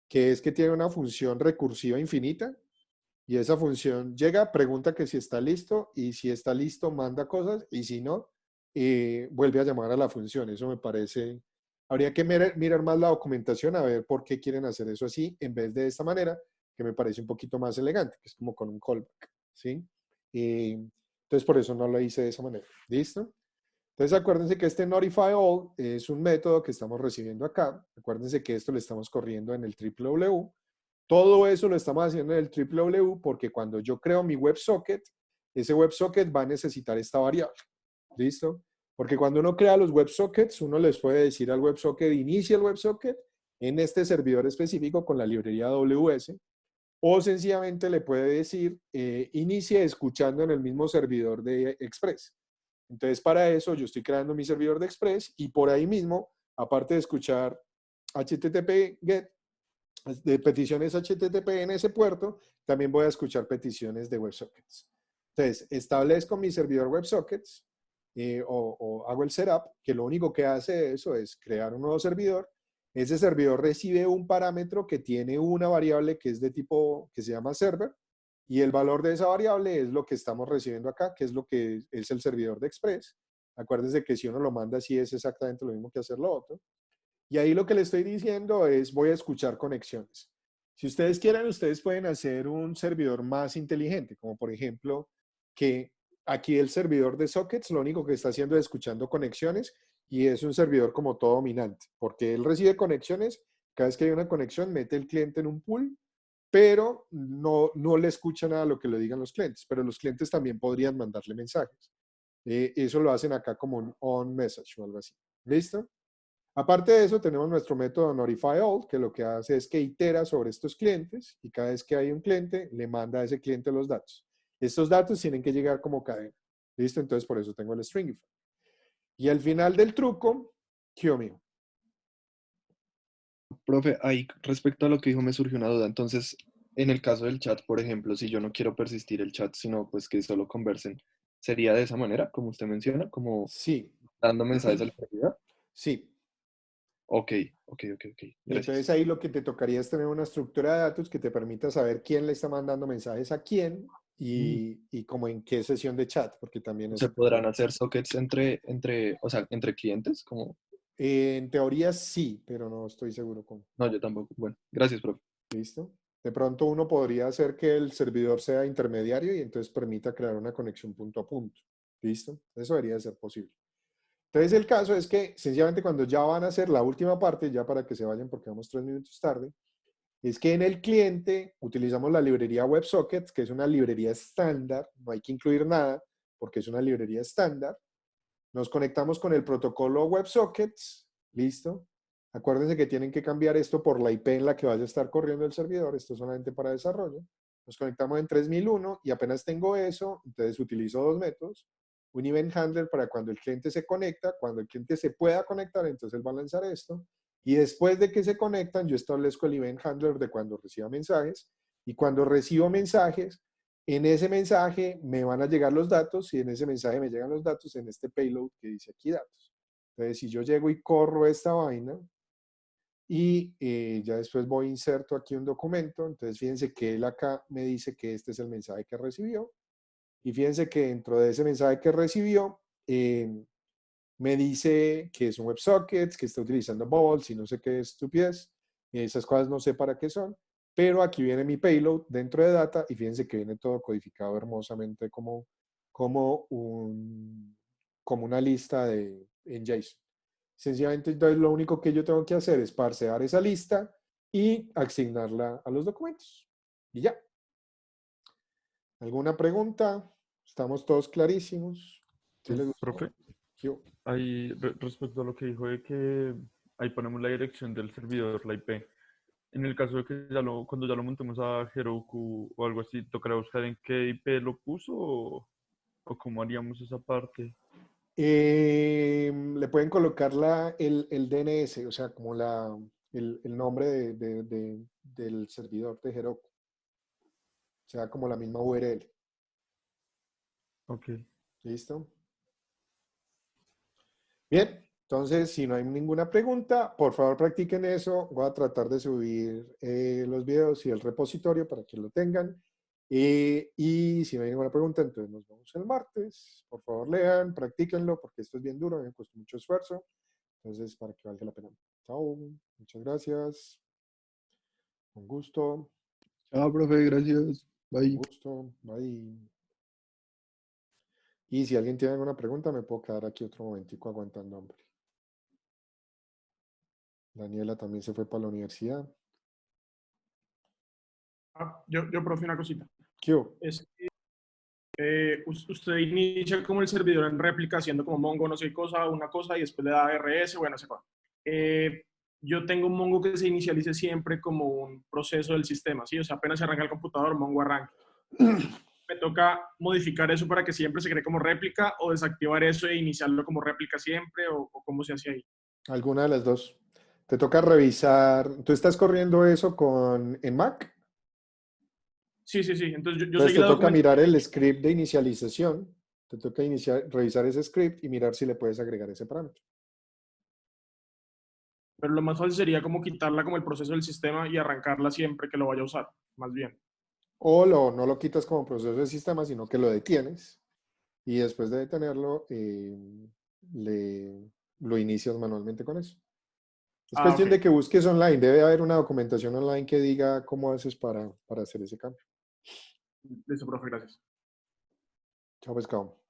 [SPEAKER 1] que es que tiene una función recursiva infinita y esa función llega, pregunta que si está listo y si está listo manda cosas y si no, vuelve a llamar a la función. Eso me parece, habría que mirar más la documentación a ver por qué quieren hacer eso así en vez de esta manera, que me parece un poquito más elegante, que es como con un callback, ¿sí? Entonces por eso no lo hice de esa manera. ¿Listo? Entonces acuérdense que este Notify All es un método que estamos recibiendo acá. Acuérdense que esto lo estamos corriendo en el www. Todo eso lo estamos haciendo en el www porque cuando yo creo mi WebSocket, ese WebSocket va a necesitar esta variable. ¿Listo? Porque cuando uno crea los WebSockets, uno les puede decir al WebSocket, inicia el WebSocket en este servidor específico con la librería AWS, o sencillamente le puede decir, inicie escuchando en el mismo servidor de Express. Entonces, para eso yo estoy creando mi servidor de Express y por ahí mismo, aparte de escuchar HTTP GET, de peticiones HTTP en ese puerto, también voy a escuchar peticiones de WebSockets. Entonces, establezco mi servidor WebSockets o hago el setup, que lo único que hace eso es crear un nuevo servidor. Ese servidor recibe un parámetro que tiene una variable que es de tipo, que se llama server, y el valor de esa variable es lo que estamos recibiendo acá, que es lo que es el servidor de Express. Acuérdense que si uno lo manda así es exactamente lo mismo que hacer lo otro. Y ahí lo que le estoy diciendo es, voy a escuchar conexiones. Si ustedes quieren, ustedes pueden hacer un servidor más inteligente, como por ejemplo que aquí el servidor de sockets lo único que está haciendo es escuchando conexiones y es un servidor como todo dominante, porque él recibe conexiones, cada vez que hay una conexión mete el cliente en un pool, pero no le escucha nada a lo que le digan los clientes, pero los clientes también podrían mandarle mensajes. Eso lo hacen acá como un on message o algo así. ¿Listo? Aparte de eso, tenemos nuestro método Notify All, que lo que hace es que itera sobre estos clientes y cada vez que hay un cliente, le manda a ese cliente los datos. Estos datos tienen que llegar como cadena. ¿Listo? Entonces, por eso tengo el Stringify. Y al final del truco, ¿qué mío?
[SPEAKER 4] Profe, ahí respecto a lo que dijo me surgió una duda. Entonces, en el caso del chat, por ejemplo, si yo no quiero persistir el chat, sino pues que solo conversen, ¿sería de esa manera, como usted menciona, como
[SPEAKER 1] Sí,
[SPEAKER 4] dando mensajes al servidor?
[SPEAKER 1] sí.
[SPEAKER 4] Ok.
[SPEAKER 1] Y entonces
[SPEAKER 4] Gracias.
[SPEAKER 1] ahí lo que te tocaría es tener una estructura de datos que te permita saber quién le está mandando mensajes a quién y como en qué sesión de chat, porque también
[SPEAKER 4] ¿Se
[SPEAKER 1] eso
[SPEAKER 4] podrán hacer sockets o sea, entre clientes? Como,
[SPEAKER 1] en teoría sí, pero no estoy seguro cómo.
[SPEAKER 4] no, yo tampoco. Bueno, gracias, profe.
[SPEAKER 1] ¿Listo? De pronto uno podría hacer que el servidor sea intermediario y entonces permita crear una conexión punto a punto. ¿Listo? Eso debería de ser posible. Entonces el caso es que sencillamente cuando ya van a hacer la última parte, ya para que se vayan porque vamos 3 minutos tarde, es que en el cliente utilizamos la librería WebSockets, que es una librería estándar, no hay que incluir nada porque es una librería estándar. Nos conectamos con el protocolo WebSockets, listo. Acuérdense que tienen que cambiar esto por la IP en la que vaya a estar corriendo el servidor, esto es solamente para desarrollo. Nos conectamos en 3001 y apenas tengo eso, entonces utilizo dos métodos. Un event handler para cuando el cliente se conecta, cuando el cliente se pueda conectar, entonces él va a lanzar esto. Y después de que se conectan, yo establezco el event handler de cuando reciba mensajes. Y cuando recibo mensajes, en ese mensaje me van a llegar los datos y en ese mensaje me llegan los datos en este payload que dice aquí datos. Entonces, si yo llego y corro esta vaina y ya después voy inserto aquí un documento, entonces fíjense que él acá me dice que este es el mensaje que recibió y fíjense que dentro de ese mensaje que recibió me dice que es un WebSockets, que está utilizando Bubbles y no sé qué estupidez. Esas cosas no sé para qué son. Pero aquí viene mi payload dentro de data y fíjense que viene todo codificado hermosamente como una lista en JSON. Sencillamente, entonces lo único que yo tengo que hacer es parsear esa lista y asignarla a los documentos. Y ya. ¿Alguna pregunta? ¿Estamos todos clarísimos? ¿Sí les gustó?
[SPEAKER 3] Profe,
[SPEAKER 1] Yo.
[SPEAKER 3] ahí respecto a lo que dijo de que ahí ponemos la dirección del servidor, la IP. En el caso de que cuando ya lo montemos a Heroku o algo así, ¿tocará buscar en qué IP lo puso o cómo haríamos esa parte?
[SPEAKER 1] Le pueden colocar el DNS, o sea, como el nombre del servidor de Heroku. O sea, como la misma URL.
[SPEAKER 3] Ok.
[SPEAKER 1] ¿Listo? Bien, entonces, si no hay ninguna pregunta, por favor practiquen eso. Voy a tratar de subir los videos y el repositorio para que lo tengan. Y si no hay ninguna pregunta, entonces nos vemos el martes. Por favor, lean, practíquenlo, porque esto es bien duro, me costó mucho esfuerzo. Entonces, para que valga la pena. Chao, muchas gracias. Un gusto,
[SPEAKER 4] Chao, profe, gracias.
[SPEAKER 1] un
[SPEAKER 4] Bye.
[SPEAKER 1] gusto. Bye. Y si alguien tiene alguna pregunta, me puedo quedar aquí otro momentico aguantando hambre. Daniela también se fue para la universidad.
[SPEAKER 2] Yo, profe, una cosita.
[SPEAKER 1] ¿Qué hubo?
[SPEAKER 2] Es que usted inicia como el servidor en réplica, haciendo como Mongo, no sé qué cosa, una cosa, y después le da RS, bueno, se cosa. Yo tengo un Mongo que se inicialice siempre como un proceso del sistema, ¿sí? O sea, apenas se arranca el computador, Mongo arranca. Me toca modificar eso para que siempre se cree como réplica o desactivar eso e iniciarlo como réplica siempre o cómo se hace ahí.
[SPEAKER 1] Alguna de las dos. Te toca revisar. ¿Tú estás corriendo eso en Mac?
[SPEAKER 2] Sí, sí, sí. Entonces yo
[SPEAKER 1] Entonces
[SPEAKER 2] seguí
[SPEAKER 1] te
[SPEAKER 2] la
[SPEAKER 1] toca mirar
[SPEAKER 2] documentación,
[SPEAKER 1] el script de inicialización. Te toca revisar ese script y mirar si le puedes agregar ese parámetro.
[SPEAKER 2] pero lo más fácil sería como quitarla como el proceso del sistema y arrancarla siempre que lo vaya a usar, más bien.
[SPEAKER 1] O no lo quitas como proceso de sistema, sino que lo detienes. Y después de detenerlo, lo inicias manualmente con eso. Es cuestión
[SPEAKER 2] ok.
[SPEAKER 1] de que busques online. Debe haber una documentación online que diga cómo haces para hacer ese cambio.
[SPEAKER 2] Listo, profe, gracias.
[SPEAKER 1] Chao, pescado.